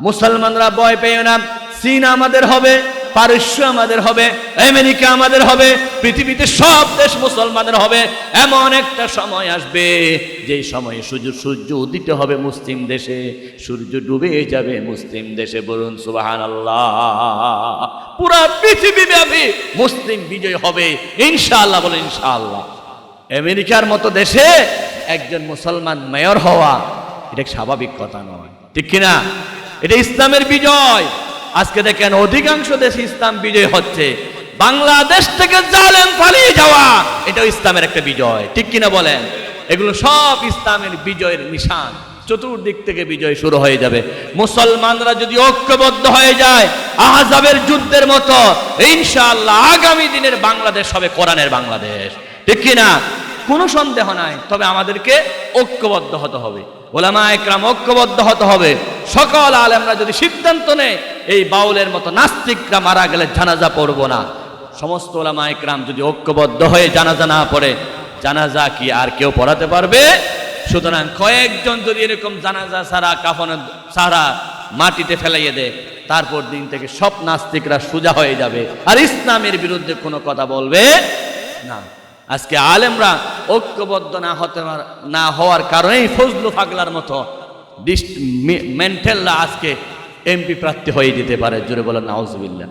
মুসলমানরা ভয় পেও না, চীন আমাদের হবে, পারস্য আমাদের হবে, আমেরিকা আমাদের হবে, পৃথিবীতে সব দেশ মুসলমানের হবে। এমন একটা সময় আসবে যেই সময়ে সূর্য উদিত হবে মুসলিম দেশে, সূর্য ডুবে যাবে মুসলিম দেশে। বলুন সুবহানাল্লাহ। পুরা পৃথিবী ব্যাপী মুসলিম বিজয় হবে ইনশাআল্লাহ। বলুন ইনশাআল্লাহ। আমেরিকার মতো দেশে একজন মুসলমান মেয়র হওয়া এটা স্বাভাবিক কথা নয়, ঠিক কিনা? এটা ইসলামের বিজয়। আজকে দেখেন অধিকাংশ দেশে ইসলাম বিজয় হচ্ছে। বাংলাদেশ থেকে জালেম পালিয়ে যাওয়া এটাও ইসলামের একটা বিজয়, ঠিক কিনা বলেন? এগুলো সব ইসলামের বিজয়ের নিশান। চতুর্দিক থেকে বিজয় শুরু হয়ে যাবে। মুসলমানরা যদি ঐক্যবদ্ধ হয়ে যায় আহজাবের যুদ্ধের মতো, ইনশাআল্লাহ আগামী দিনের বাংলাদেশ হবে কোরআনের বাংলাদেশ, ঠিক কিনা? কোনো সন্দেহ নাই। তবে আমাদেরকে ঐক্যবদ্ধ হতে হবে, ওলামা একরাম ঐক্যবদ্ধ হতে হবে। সকল আলেমরা যদি সিদ্ধান্ত নেয় এই বাউলের মতো নাস্তিকরা মারা গেলে জানাজা পড়ব না, সমস্ত ওলামা একরাম যদি ঐক্যবদ্ধ হয়ে জানাজা না পড়ে, জানাজা কি আর কেউ পড়াতে পারবে? সুতরাং কয়েকজন যদি এরকম জানাজা সারা কাফন সারা মাটিতে ফেলাইয়ে দেয়, তারপর দিন থেকে সব নাস্তিকরা সোজা হয়ে যাবে, আর ইসলামের বিরুদ্ধে কোনো কথা বলবে না। আজকে আলেমরা ঐক্যবদ্ধ না হওয়ার কারণেই ফজলু পাগলার মতো মেন্টালরা আজকে এমপি প্রার্থী হয়ে দিতে পারে। জোরে বলেন নাউজুবিল্লাহ।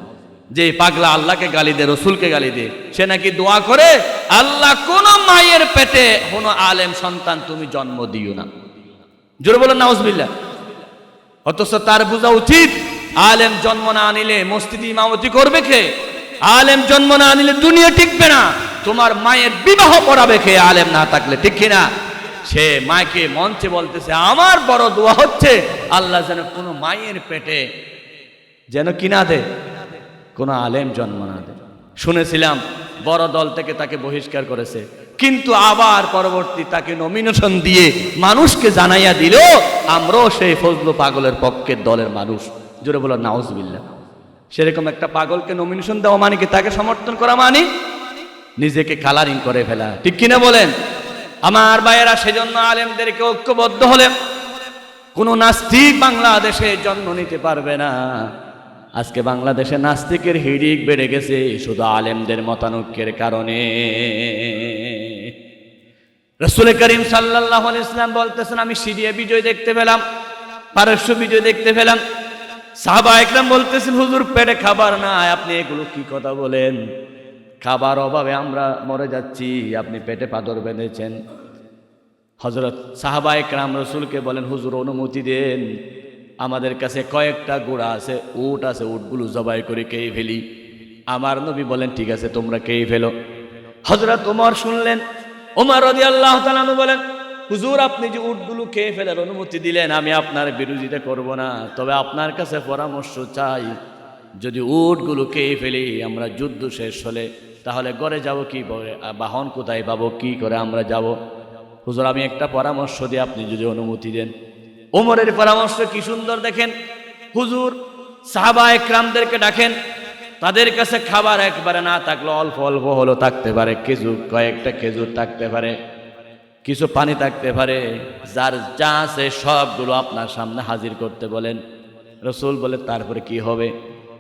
যে পাগলা আল্লাহকে গালি দেয়, রসুলকে গালি দেয়, সে নাকি দোয়া করে, আল্লাহ কোন মায়ের পেটে কোন আলেম সন্তান তুমি জন্ম দিও না। জোরে বলেন নাউজুবিল্লাহ। অথচ তার বোঝা উচিত আলেম জন্ম না নিলে মসজিদে ইমামতি করবে কে? আলেম জন্ম না নিলে দুনিয়া টিকবে না। তোমার মায়ের বিবাহ পড়াবে কে আলেম না থাকলে, ঠিক কিনা? সে মাকে মঞ্চে বলতেছে, আমার বড় দোয়া হচ্ছে আল্লাহ যেন কোনো মায়ের পেটে যেন কিনা দে, কোনো আলেম জন্ম না দে। শুনেছিলাম বড় দল থেকে তাকে বহিষ্কার করেছে, কিন্তু আবার পরবর্তী তাকে নমিনেশন দিয়ে মানুষকে জানাইয়া দিল আমরাও সেই ফজলু পাগলের পক্ষের দলের মানুষ। জোরে বলো নাউজুবিল্লাহ। সেরকম একটা পাগলকে নমিনেশন দেওয়া মানে কি তাকে সমর্থন করা মানে নিজেকে কালারিং করে ফেলা, ঠিক কিনা বলেন? আমার ভাইয়েরা, সেজন্য আলেমদেরকে ঐক্যবদ্ধ হলে কোনো নাস্তিক বাংলাদেশে জন্ম নিতে পারবে না। আজকে বাংলাদেশে নাস্তিকের হিড়িক বেড়ে গেছে শুধু আলেমদের মতানৈক্যের কারণে। রাসূল করিম সাল্লাল্লাহু আলাইহি ওয়াসাল্লাম বলতেছেন, আমি সিরিয়া বিজয় দেখতে পেলাম, পারস্য বিজয় দেখতে পেলাম। সাহাবা একরাম বলতেছেন, হুজুর পেটে খাবার নাই, আপনি এগুলো কি কথা বলেন? খাবার অভাবে আমরা মরে যাচ্ছি, আপনি পেটে পাথর বেঁধেছেন। হযরত সাহাবা একরাম রাসূলকে বলেন, হুজুর অনুমতি দেন, আমাদের কাছে কয়েকটা ঘোড়া আছে, উট আছে, উটগুলো জবাই করে খেয়ে ফেলি। আমার নবী বলেন, ঠিক আছে তোমরা খেয়ে ফেলো। হযরত ওমর শুনলেন। ওমর রাদিয়াল্লাহু তাআলা আনহু বলেন, হুজুর আপনি যে উটগুলো খেয়ে ফেলার অনুমতি দিলেন, আমি আপনার বিরোধিতা করব না, তবে আপনার কাছে পরামর্শ চাই। যদি উটগুলো খেয়ে ফেলি, আমরা যুদ্ধ শেষ হলে তাহলে ঘরে যাব কি করে, বাহন কোথায় পাবো, কি করে আমরা যাব? হুজুর আমি একটা পরামর্শ দিই, আপনি যদি অনুমতি দেন। ওমরের পরামর্শ কি সুন্দর দেখেন। হুজুর সাহাবা একরামদেরকে ডাকেন, তাদের কাছে খাবার একবারে না থাকলে অল্প অল্প হলো থাকতে পারে, খেজুর কয়েকটা খেজুর থাকতে পারে, কিছু পানি থাকতে পারে, যার যা আছে সবগুলো আপনার সামনে হাজির করতে বলেন। রসুল বলে তারপরে কি হবে?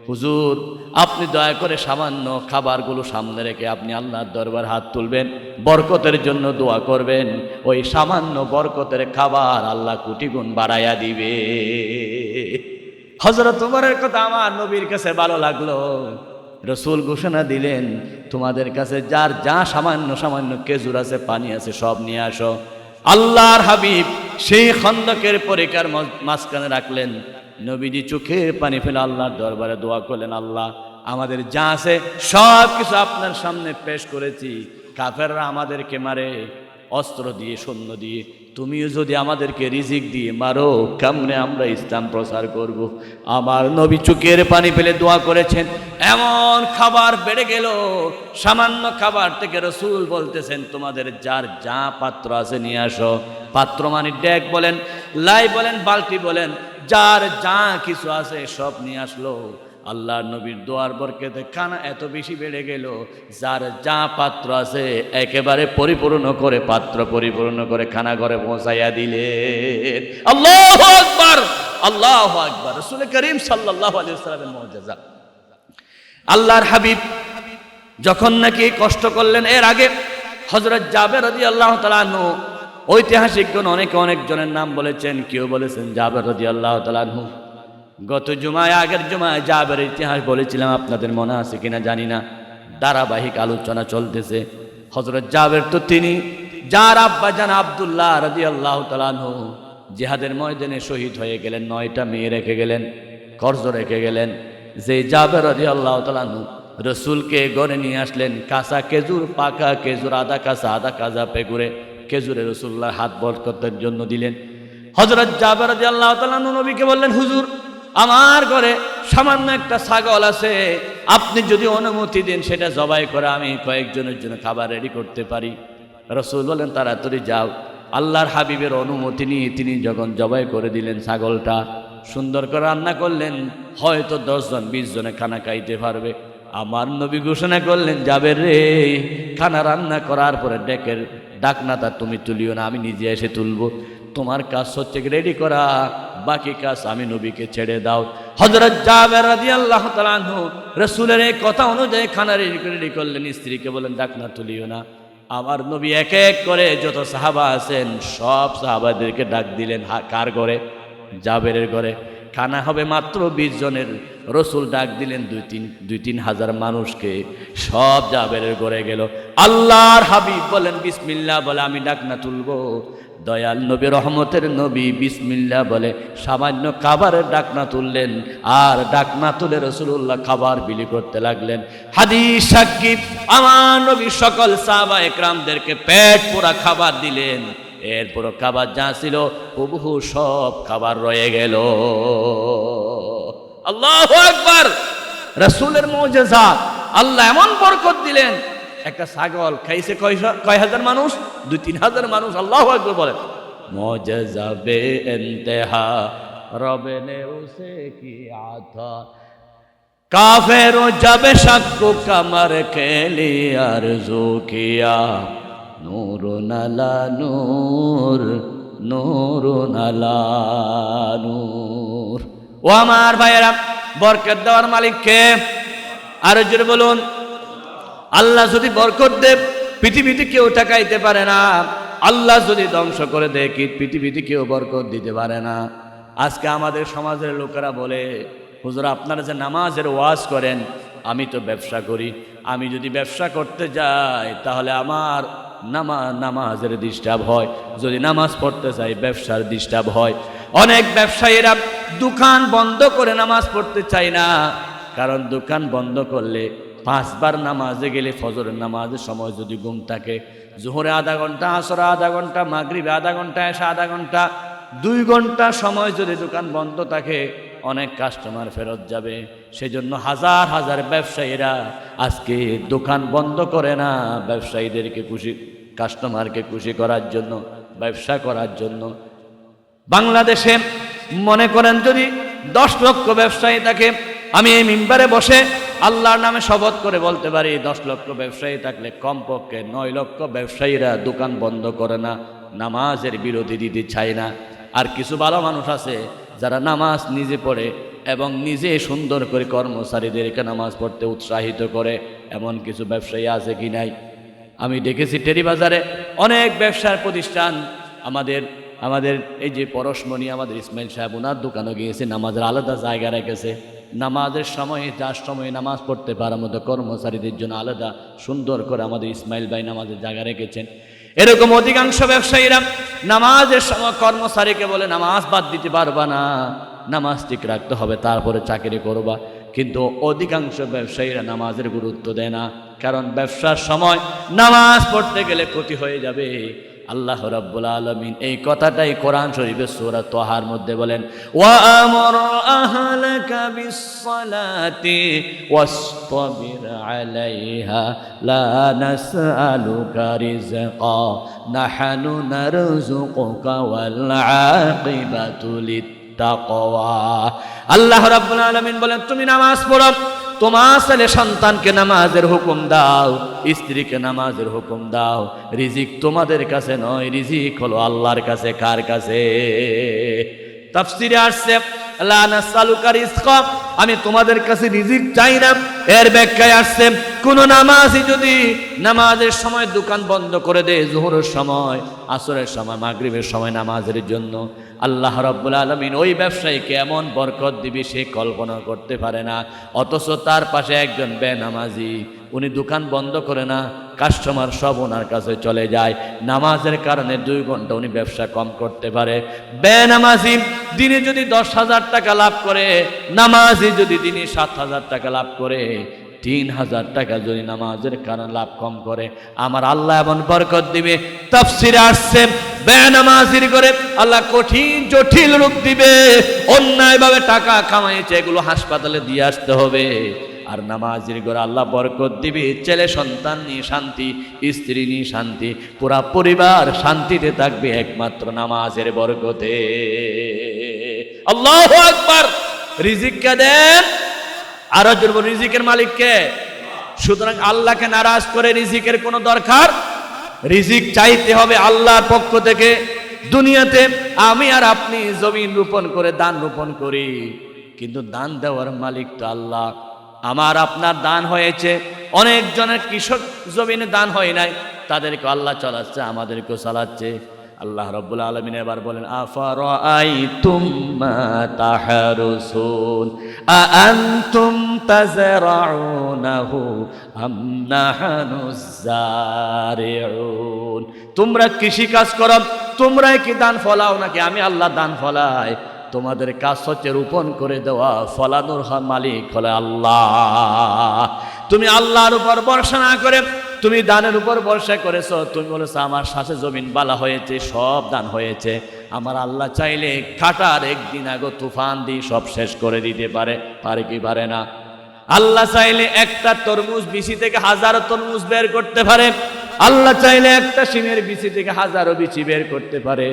হুজুর আপনি দয়া করে সামান্য খাবারগুলো সামনে রেখে আপনি আল্লাহর দরবার হাত তুলবেন, বরকতের জন্য দোয়া করবেন। ওই সামান্য বরকতের খাবার আল্লাহ কোটি গুণ বাড়াইয়া দিবে। হযরত ওমরের কথা আমার নবীর কাছে ভালো লাগলো। রসুল ঘোষণা দিলেন, তোমাদের কাছে যার যা সামান্য সামান্য খেজুর আছে, পানি আছে, সব নিয়ে আসো। আল্লাহর হাবিব সেই খন্দকের পরিকার মাঝখানে রাখলেন। নবীজি চোখে পানি ফেলে আল্লাহর দরবারে দোয়া করলেন, আল্লাহ আমাদের যা আছে সব কিছু আপনার সামনে পেশ করেছি। কাফেররা আমাদেরকে মারে অস্ত্র দিয়ে, সৈন্য দিয়ে, তুমিও যদি আমাদেরকে রিজিক দিয়ে মারো, কেমনে আমরা ইসলাম প্রচার করব? আমার নবী চোখের পানি ফেলে দোয়া করেছেন। এমন খাবার বেড়ে গেল, সামান্য খাবার থেকে রসুল বলতেছেন, তোমাদের যার যা পাত্র আছে নিয়ে আসো। পাত্র মানে ডেক বলেন, লাই বলেন, বালতি বলেন, যার যা কিছু আছে সব নিয়ে আসলো। আল্লাহর নবীর দোয়ার বরকতে খানা এত বেশি বেড়ে গেল, যার যা পাত্র আছে একেবারে পরিপূর্ণ করে, পাত্র পরিপূর্ণ করে খানা ঘরে পৌঁছাইয়া দিলেন। আল্লাহু আকবার, আল্লাহু আকবার। রাসূল করিম সাল্লাল্লাহু আলাইহি ওয়াসাল্লামের মুআজিজা। আল্লাহর হাবিব যখন নাকি কষ্ট করলেন, এর আগে হযরত জাবের রাদিয়াল্লাহু তাআলা আনহু, ঐতিহাসিকগণ অনেক জনের নাম বলেছেন, কেউ বলেছেন জাবের রাদিয়াল্লাহু তাআলা আনহু। গত জুমায়, আগের জুমায় জাবেরের ইতিহাস বলেছিলাম, আপনাদের মনে আছে কিনা জানি না, ধারাবাহিক আলোচনা চলতেছে। হযরত জাবের তো তিনি, যার আব্বা জান আব্দুল্লাহ রাদিয়াল্লাহু তাআলা আনহু জিহাদের ময়দানে শহীদ হয়ে গেলেন, 9টা মেয়ে রেখে গেলেন, কর্জ রেখে গেলেন। যে জাবের রাদিয়াল্লাহু তাআলা আনহু রসুলকে ঘরে নিয়ে আসলেন, কাঁচা খেজুর, পাকা খেজুর, আধা কাঁচা আধা কাঁচা পেগুরে খেজুরে রসুল্লাহ হাত বরকতের জন্য দিলেন। হযরত জাবের রাদিয়াল্লাহু তাআলা আনহু নবীকে বললেন, হুজুর আমার ঘরে সামান্য একটা ছাগল আছে, আপনি যদি অনুমতি দেন সেটা জবাই করে আমি কয়েকজনের জন্য খাবার রেডি করতে পারি। রসুল বলেন, তাড়াতাড়ি যাও। আল্লাহর হাবিবের অনুমতি নিয়ে তিনি যখন জবাই করে দিলেন ছাগলটা, সুন্দর করে রান্না করলেন, হয়তো 10 জন 20 জনে খানা খাইতে পারবে। আমার নবী ঘোষণা করলেন, জাবের রে, খানা রান্না করার পরে ডেকের ডাকনাটা তুমি তুলিও না, আমি নিজে এসে তুলবো। তোমার কাজ হচ্ছে রেডি করা, বাকি কাজ আমি নবীকে ছেড়ে দাও। হযরত জাবের রাদিয়াল্লাহু তাআলা আনহু রাসূলের এই কথা অনুযায়ী খানা রেডি করলেন। স্ত্রীকে বলেন, ডাকনা তুলিও না। আমার নবী এক এক করে যত সাহাবা আছেন সব সাহাবাদেরকে ডাক দিলেন। কার ঘরে? জাবেরের ঘরে। খানা হবে মাত্র 20 জনের। রসুল ডাক দিলেন 2-3 হাজার মানুষকে, সব জাবেরের ঘরে গেল। আল্লাহর হাবিব বলেন, বিসমিল্লাহ বলে আমি ডাকনা তুলবো। দয়াল নবী, রহমতের নবী বিসমিল্লাহ বলে সামান্য খাবারের ডাকনা তুললেন, আর ডাকনা তুলে রাসূলুল্লাহ খাবার বিলি করতে লাগলেন। হাদিস সাক্ষী, আমার নবী সকল সাহাবা একরামদেরকে পেট পুরা খাবার দিলেন। এরপর খাবার যা ছিল হুবহু সব খাবার রয়ে গেল। আল্লাহু আকবার। রাসূলের মুজিজা, আল্লাহ এমন বরকত দিলেন। একটা ছাগল খাইছে কয় হাজার মানুষ? 2-3 হাজার মানুষ। আল্লাহু আকবার বলেন। মুজিজা বে ইন্তেহা রব নে উসে কিয়া থা, কাফেরো জব শক্কু কমর কে লিয়ে আরজু কিয়া, নূরুন আলা নূর, নূরুন আলা নূর। ও আমার ভাইয়েরা, বরকত দেওয়ার মালিক কে? আর জোরে বলুন। আল্লাহ যদি বরকত দেয়, পৃথিবীতে কেউ টাকাইতে পারে না। আল্লাহ যদি ধ্বংস করে দেয়, কি পৃথিবীতে কেউ বরকত দিতে পারে না। আজকে আমাদের সমাজের লোকেরা বলে, হুজুর আপনারা যে নামাজের ওয়াজ করেন, আমি তো ব্যবসা করি, আমি যদি ব্যবসা করতে যাই তাহলে আমার নামাজের ডিস্টার্ব হয়, যদি নামাজ পড়তে চাই ব্যবসার ডিস্টার্ব হয়। অনেক ব্যবসায়ীরা দোকান বন্ধ করে নামাজ পড়তে চায় না, কারণ দোকান বন্ধ করলে 5 বার নামাজে গেলে ফজরের নামাজের সময় যদি ঘুম থাকে, জোহরে আধা ঘন্টা, আসরে আধা ঘন্টা, মাগরিবে আধা ঘন্টা, এশা আধা ঘন্টা, 2 ঘন্টা সময় যদি দোকান বন্ধ থাকে, অনেক কাস্টমার ফেরত যাবে। সেজন্য হাজার হাজার ব্যবসায়ীরা আজকে দোকান বন্ধ করে না, ব্যবসায়ীদেরকে খুশি, কাস্টমারকে খুশি করার জন্য, ব্যবসা করার জন্য। বাংলাদেশে মনে করেন যদি 10 লক্ষ ব্যবসায়ী থাকে, আমি এই মিম্বারে বসে আল্লাহর নামে শপথ করে বলতে পারি 10 লক্ষ ব্যবসায়ী থাকলে কমপক্ষে 9 লক্ষ ব্যবসায়ীরা দোকান বন্ধ করে না, নামাজের বিরতি দিতে চায় না। আর কিছু ভালো মানুষ আছে যারা নামাজ নিজে পড়ে এবং নিজে সুন্দর করে কর্মচারীদেরকে নামাজ পড়তে উৎসাহিত করে, এমন কিছু ব্যবসায়ী আছে কি নাই? আমি দেখেছি টেরিবাজারে অনেক ব্যবসার প্রতিষ্ঠান, আমাদের এই যে পরশমণি, আমাদের ইসমাইল সাহেব, ওনার দোকানে গিয়েছে, নামাজের আলাদা জায়গা রেখেছে, নামাজের সময়ে যার সময় নামাজ পড়তে পারার মতো কর্মচারীদের জন্য আলাদা সুন্দর করে আমাদের ইসমাইল ভাই নামাজের জায়গা রেখেছেন। এরকম অধিকাংশ ব্যবসায়ীরা নামাজের সময় কর্মচারীকে বলে নামাজ বাদ দিতে পারবা না, নামাজ ঠিক রাখতে হবে, তারপরে চাকরি করবা। কিন্তু অধিকাংশ ব্যবসায়ীরা নামাজের গুরুত্ব দেয় না, কারণ ব্যবসার সময় নামাজ পড়তে গেলে ক্ষতি হয়ে যাবে। আল্লাহ রাব্বুল আলামিন এই কথাটাই কোরআন শরীফের সূরা তাহার মধ্যে বলেন, ওয়া আমর আহলাকা বিস-সালাতি ওয়াসতাবির আলাইহা লা নাসআলুকা রিজকা নাহনু নারযুকুকা ওয়াল আকিবাতু লিত-তাকওয়া। আল্লাহ রাব্বুল আলামিন বলেন, তুমি নামাজ পড়ো, তোমার ছেলে সন্তানকে নামাজের হুকুম দাও, স্ত্রীকে নামাজের হুকুম দাও। রিজিক তোমাদের কাছে নয়, রিজিক হলো আল্লাহর কাছে। কার কাছে? তাফসীরে আসছে লা নাসআলুকা রিজকা, আমি তোমাদের কাছে রিজিক চাই না। এর ব্যাখ্যায় আসছে কোন নামাজি যদি নামাজের সময় দোকান বন্ধ করে দেয়, যোহরের সময়, আসরের সময়, মাগরিবের সময় নামাজের জন্য, আল্লাহ রাব্বুল আলামিন ওই ব্যবসায়ীকে এমন বরকত দিবে সে কল্পনা করতে পারে না। অথচ তার পাশে একজন বেনামাজি, উনি দোকান বন্ধ করে না, কাস্টমার সব ওনার কাছে চলে যায়, নামাজের কারণে 2 ঘন্টা উনি ব্যবসা কম করতে পারে। বেনামাজি দিনে যদি 10,000 টাকা লাভ করে, নামাজি যদি দিনে 7,000 টাকা লাভ করে, 3,000 টাকা যদি নামাজের কারণে লাভ কম করে, আমার আল্লাহ এমন বরকত দিবে। তাফসীরে আসছে বেনামাজির করে আল্লাহ কঠিন জটিল রোগ দিবে, অন্যায়ভাবে টাকা কামাইছে এগুলো হাসপাতালে দিয়ে আসতে হবে। আর নামাজির ঘরে আল্লাহ বরকত দিবে, ছেলে সন্তান নিয়ে শান্তি, স্ত্রী নিয়ে শান্তি, পুরা পরিবার শান্তিতে থাকবে একমাত্র নামাজের বরকতে। আল্লাহু আকবার। রিজিক কে দেন? আরো জোরে রিজিকের মালিক কে? সুতরাং আল্লাহকে নারাজ করে রিজিকের কোনো দরকার। রিজিক চাইতে হবে আল্লাহর পক্ষ থেকে। দুনিয়াতে আমি আর আপনি জমিন রোপণ করে দান রোপণ করি, কিন্তু দান দেওয়ার মালিক তো আল্লাহ। আমার আপনার দান হয়েছে, অনেক জনের কৃষক জমিনে দান হয় নাই, তাদেরকে আল্লাহ চালাচ্ছে, আমাদেরকেও চালাচ্ছে। আল্লাহ রাব্বুল আলামিন এবার বলেন, আফারাআইতুম মা তাহরুসুন আআনতুম তাযরাউনাহু আম নাহনুজ জারিউন। তোমরা কৃষি কাজ করো, তোমরাই কি দান ফলাও নাকি আমি আল্লাহ দান ফলাই? তোমাদের কাজ হচ্ছে রোপণ করে দেওয়া, ফলানোর মালিক হলো আল্লাহ। তুমি আল্লাহর উপর ভরসা না করে তুমি দানের উপর ভরসা করেছো, তুমি বলেছো আমার শ্বাসে জমিন বালা হয়েছে, সব দান হয়েছে। আমার আল্লাহ চাইলে কাটার একদিন আগে তুফান দিয়ে সব শেষ করে দিতে পারে, পারে কি পারে না? আল্লাহ চাইলে একটা তরমুজ বিচি থেকে 1000 তরমুজ বের করতে পারে, আল্লাহ চাইলে একটা শিমের বিচি থেকে 1000 বিচি বের করতে পারে।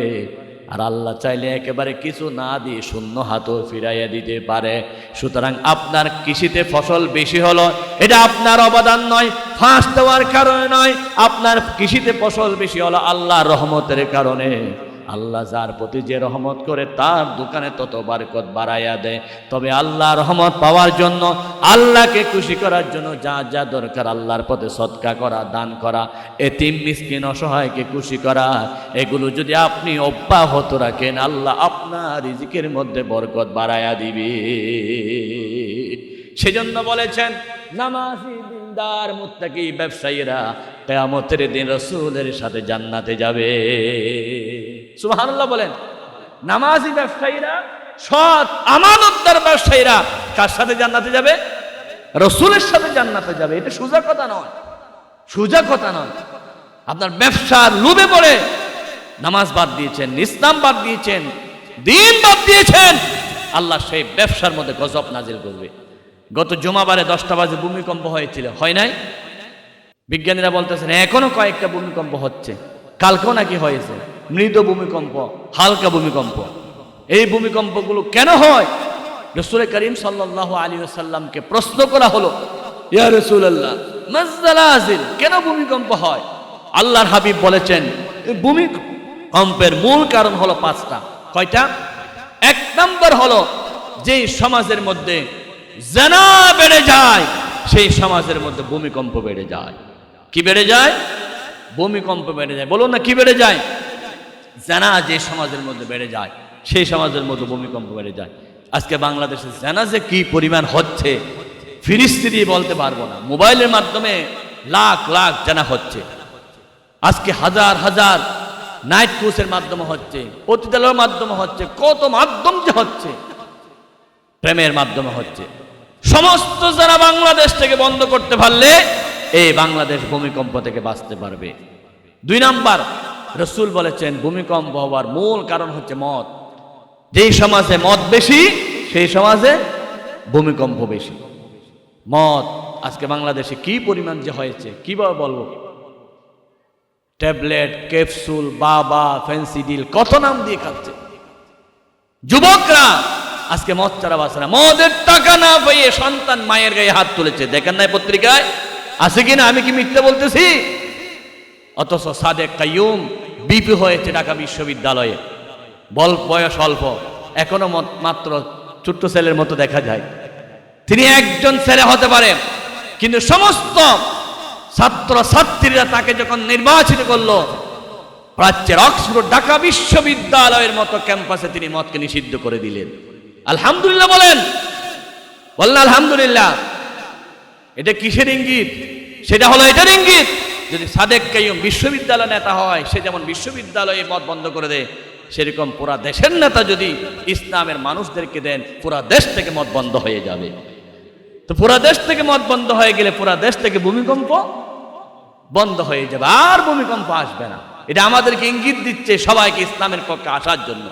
আর আল্লাহ চাইলে একেবারে কিছু না দিয়ে শূন্য হাতও ফিরাইয়া দিতে পারে। সুতরাং আপনার কৃষিতে ফসল বেশি হলো, এটা আপনার অবদান নয়, ফাঁস দেওয়ার কারণে নয়। আপনার কৃষিতে ফসল বেশি হলো আল্লাহর রহমতের কারণে। আল্লাহ যার প্রতি যে রহমত করে তার দোকানে তত বারকত বাড়াইয়া দেয়। তবে আল্লাহ রহমত পাওয়ার জন্য, আল্লাহকে খুশি করার জন্য যা যা দরকার, আল্লাহর পথে সদকা করা, দান করা, এতিম মিসকিন অসহায়কে খুশি করা, এগুলো যদি আপনি অব্যাহত রাখেন, আল্লাহ আপনার রিজিকের মধ্যে বরকত বাড়াইয়া দিবে। সেজন্য বলেছেন নামাজি দিনদার মুত্তাকি ব্যবসায়ীরা কিয়ামতের দিন রাসূলের সাথে জান্নাতে যাবে। সুবহানাল্লাহ বলেন। নামাজি ব্যবসায়ীরা, সৎ আমানতদার ব্যবসায়ীরা কার সাথে জান্নাতে যাবে? রসুলের সাথে জান্নাতে যাবে, এটা সোজা কথা নয়, সোজা কথা নয়। আপনার ব্যবসার লোভে পড়ে নামাজ বাদ দিয়েছেন, ইসলাম বাদ দিয়েছেন, দিন বাদ দিয়েছেন, আল্লাহ সেই ব্যবসার মধ্যে গজব নাজিল করবে। গত জুমাবারে 10টা বাজে ভূমিকম্প হয়েছিল, হয় নাই? বিজ্ঞানীরা বলতেছেন এখনো কয়েকটা ভূমিকম্প হচ্ছে, কালকেও নাকি হয়েছে, মৃদু ভূমিকম্প, হালকা ভূমিকম্প। এই ভূমিকম্পগুলো কেন হয়? রাসূল করিম সাল্লাল্লাহু আলাইহি ওয়াসাল্লামকে প্রশ্ন করা হলো, ইয়া রাসূলুল্লাহ মাযযালাজিল, কেন ভূমিকম্প হয়? আল্লাহর হাবিব বলেছেন ভূমিকম্পের মূল কারণ হলো 5টা। কয়টা? 1 নম্বর হলো যেই সমাজের মধ্যে জিনা বেড়ে যায়, সেই সমাজের মধ্যে ভূমিকম্প বেড়ে যায়। কি বেড়ে যায়? ভূমিকম্প বেড়ে যায়। বলুন না, কি বেড়ে যায়? জিনা যে সমাজের মধ্যে বেড়ে যায়, সেই সমাজের মধ্যে ভূমিকম্প বেড়ে যায়। আজকে বাংলাদেশে জিনা যে কি পরিমাণ হচ্ছে ফিরিস্তি দিয়ে বলতে পারবো না। মোবাইলের মাধ্যমে লাখ লাখ জিনা হচ্ছে, আজকে হাজার হাজার নাইট কোর্সের মাধ্যমে হচ্ছে, পতিতালয়ের মাধ্যমে হচ্ছে, কত মাধ্যম যে হচ্ছে, প্রেমের মাধ্যমে হচ্ছে। সমস্ত যারা বাংলাদেশ থেকে বন্ধ করতে পারলে এই বাংলাদেশ ভূমিকম্প থেকে বাঁচতে পারবে। 2 নাম্বার, রাসূল বলেছেন ভূমিকম্প হওয়ার মূল কারণ হচ্ছে মদ। যেই সমাজে মদ বেশি, সেই সমাজে ভূমিকম্প বেশি। মদ আজকে বাংলাদেশে কি পরিমাণ যে হয়েছে, কিভাবে বলবো? ট্যাবলেট, ক্যাপসুল, বাবা, ফেন্সিডিল, কত নাম দিয়ে খাচ্ছে। যুবকরা আজকে মদ ছাড়া বাঁচে না। মদের টাকা না পেয়ে সন্তান মায়ের গায়ে হাত তুলেছে, দেখেন নাই পত্রিকায়? আছে কিনা? আমি কি মিথ্যে বলতেছি? অথচ সাদেক কাইয়ুম বিপি হয়েছে ঢাকা বিশ্ববিদ্যালয়ে, বয়স অল্প, এখনো মাত্র ছোট্ট ছেলের মতো দেখা যায়। তিনি একজন ছেলে হতে পারে, কিন্তু সমস্ত ছাত্র ছাত্রীরা তাকে যখন নির্বাচিত করলো, প্রাচ্যের অক্সফোর্ড ঢাকা বিশ্ববিদ্যালয়ের মতো ক্যাম্পাসে তিনি মদকে নিষিদ্ধ করে দিলেন। আলহামদুলিল্লাহ বলেন, বললেন আলহামদুলিল্লাহ। এটা কিসের ইঙ্গিত? সেটা হলো এটার ইঙ্গিত, যদি সাদেক কাইয়ুম বিশ্ববিদ্যালয় নেতা হয়, সে যেমন বিশ্ববিদ্যালয়ে মদ বন্ধ করে দেয়, সেরকম পুরা দেশের নেতা যদি ইসলামের মানুষদেরকে দেন, পুরা দেশ থেকে মদ বন্ধ হয়ে যাবে। তো পুরা দেশ থেকে মদ বন্ধ হয়ে গেলে পুরা দেশ থেকে ভূমিকম্প বন্ধ হয়ে যাবে, আর ভূমিকম্প আসবে না। এটা আমাদেরকে ইঙ্গিত দিচ্ছে সবাইকে ইসলামের পক্ষে আসার জন্য।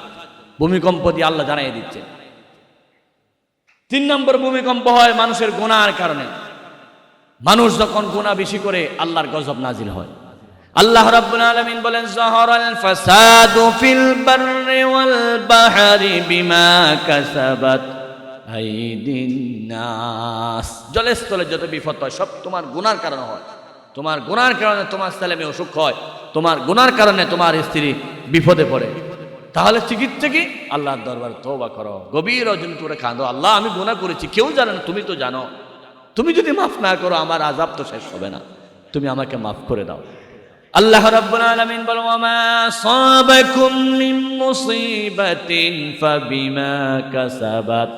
ভূমিকম্প দিয়ে আল্লাহ জানিয়ে দিচ্ছে। 3 নম্বর, ভূমিকম্প হয় মানুষের গুনাহের কারণে। মানুষ যখন গুনাহ বেশি করে আল্লাহর গজব নাজিল হয়। আল্লাহ রাব্বুল আলামিন বলেন, যাহারাল ফাসাদু ফিল বাররি ওয়াল বাহরি বিমা কাসাবাত আইদিন নাস। জলস্থলে যত বিপদ হয় সব তোমার গুনার কারণে হয়। তোমার গুনার কারণে তোমার ছেলে মেয়ে অসুখ হয়, তোমার গুনার কারণে তোমার স্ত্রী বিপদে পড়ে। তাহলে চিকিৎসা কি? আল্লাহর দরবারে তওবা করো, গভীর রজনী করে কাঁদো, আল্লাহ আমি গুনাহ করেছি, কেউ জানে না, তুমি তো জানো। তুমি যদি মাফ না করো আমার আযাব তো শেষ হবে না, তুমি আমাকে মাফ করে দাও। আল্লাহ রাব্বুল আলামিন বলেন, ওয়ামা সাবাকুম মিন মুসিবাতিন ফাবিমা কাসাবাত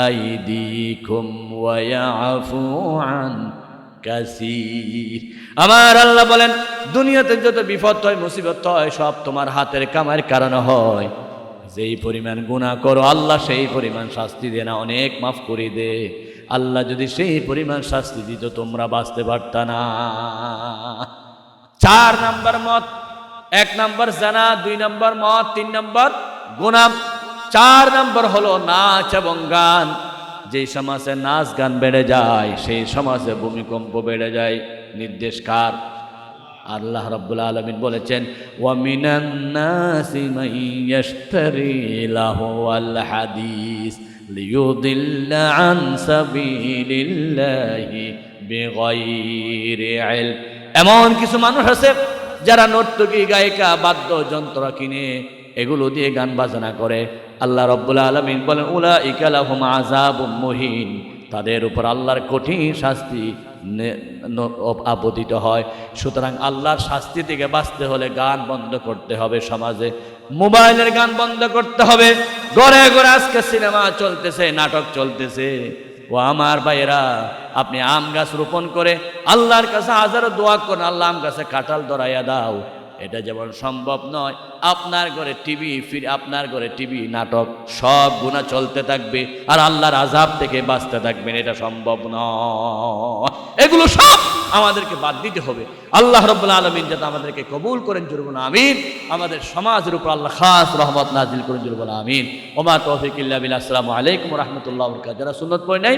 আইদিকুম ওয়া ইয়াফু আন কাসীর। আমার আল্লাহ বলেন, দুনিয়াতে যত বিপদ হয়, মুসিবত হয়, সব তোমার হাতের কামাইয়ের কারণে হয়। যেই পরিমাণ গুনাহ করো আল্লাহ সেই পরিমাণ শাস্তি দেয় না, অনেক মাফ করে দে। আল্লাহ যদি সেই পরিমাণ শাস্তি দিত তোমরা বাঁচতে পারত না। 4 নম্বর মদ, 1 নম্বর জিনা, 2 নম্বর মদ, 3 নম্বর গুনাহ, 4 নম্বর হলো নাচ এবং গান। যেই সমাজে নাচ গান বেড়ে যায় সেই সমাজে ভূমিকম্প বেড়ে যায়। নির্দেশ কার? আল্লাহ রাব্বুল আলামিন বলেছেন, ওয়া মিনান নাসি মান ইয়াশতারি লাহুল হাদিস লিয়ুদিল্লা আন সাবিলিল্লাহি বিগাইরি ইলম। এমন কিছু মানুষ আছে যারা নর্তকী, গায়িকা, বাদ্যযন্ত্র কিনে এগুলো দিয়ে গান বাজনা করে। আল্লাহ রাব্বুল আলামিন বলেন, উলাইকা লাহুম আযাবুম মুহিন, তাদের উপর আল্লাহর কঠিন শাস্তি আপতিত হয়। সুতরাং আল্লাহর শাস্তি থেকে বাঁচতে হলে গান বন্ধ করতে হবে, সমাজে মোবাইলের গান বন্ধ করতে হবে। ঘরে ঘরে আজকে সিনেমা চলতেছে, নাটক চলতেছে। ও আমার ভাইয়েরা, আপনি আম গাছ রোপণ করে আল্লাহর কাছে হাজারো দোয়া করেন, আল্লাহ আম গাছে কাঁঠাল ধরাইয়া দাও, এটা যেমন সম্ভব নয় আপনার ঘরে টিভি আপনার ঘরে টিভি নাটক সব গুনাহ চলতে থাকবে আর আল্লাহর আযাব থেকে বাঁচতে থাকবেন, এটা সম্ভব নয়। এগুলো সব আমাদেরকে বাদ দিতে হবে। আল্লাহ রাব্বুল আলামিন যাতে আমাদেরকে কবুল করেন, জোরে বলুন আমিন। আমাদের সমাজের উপর আল্লাহ খাস রহমত নাজিল করেন, জোরে বলুন আমিন। ওমা তৌফিক ইল্লা বিল্লাহ। আসসালামু আলাইকুম ওয়া রাহমাতুল্লাহি ওয়া বারাকাতুহু। যারা সুন্নাত পড়ে নাই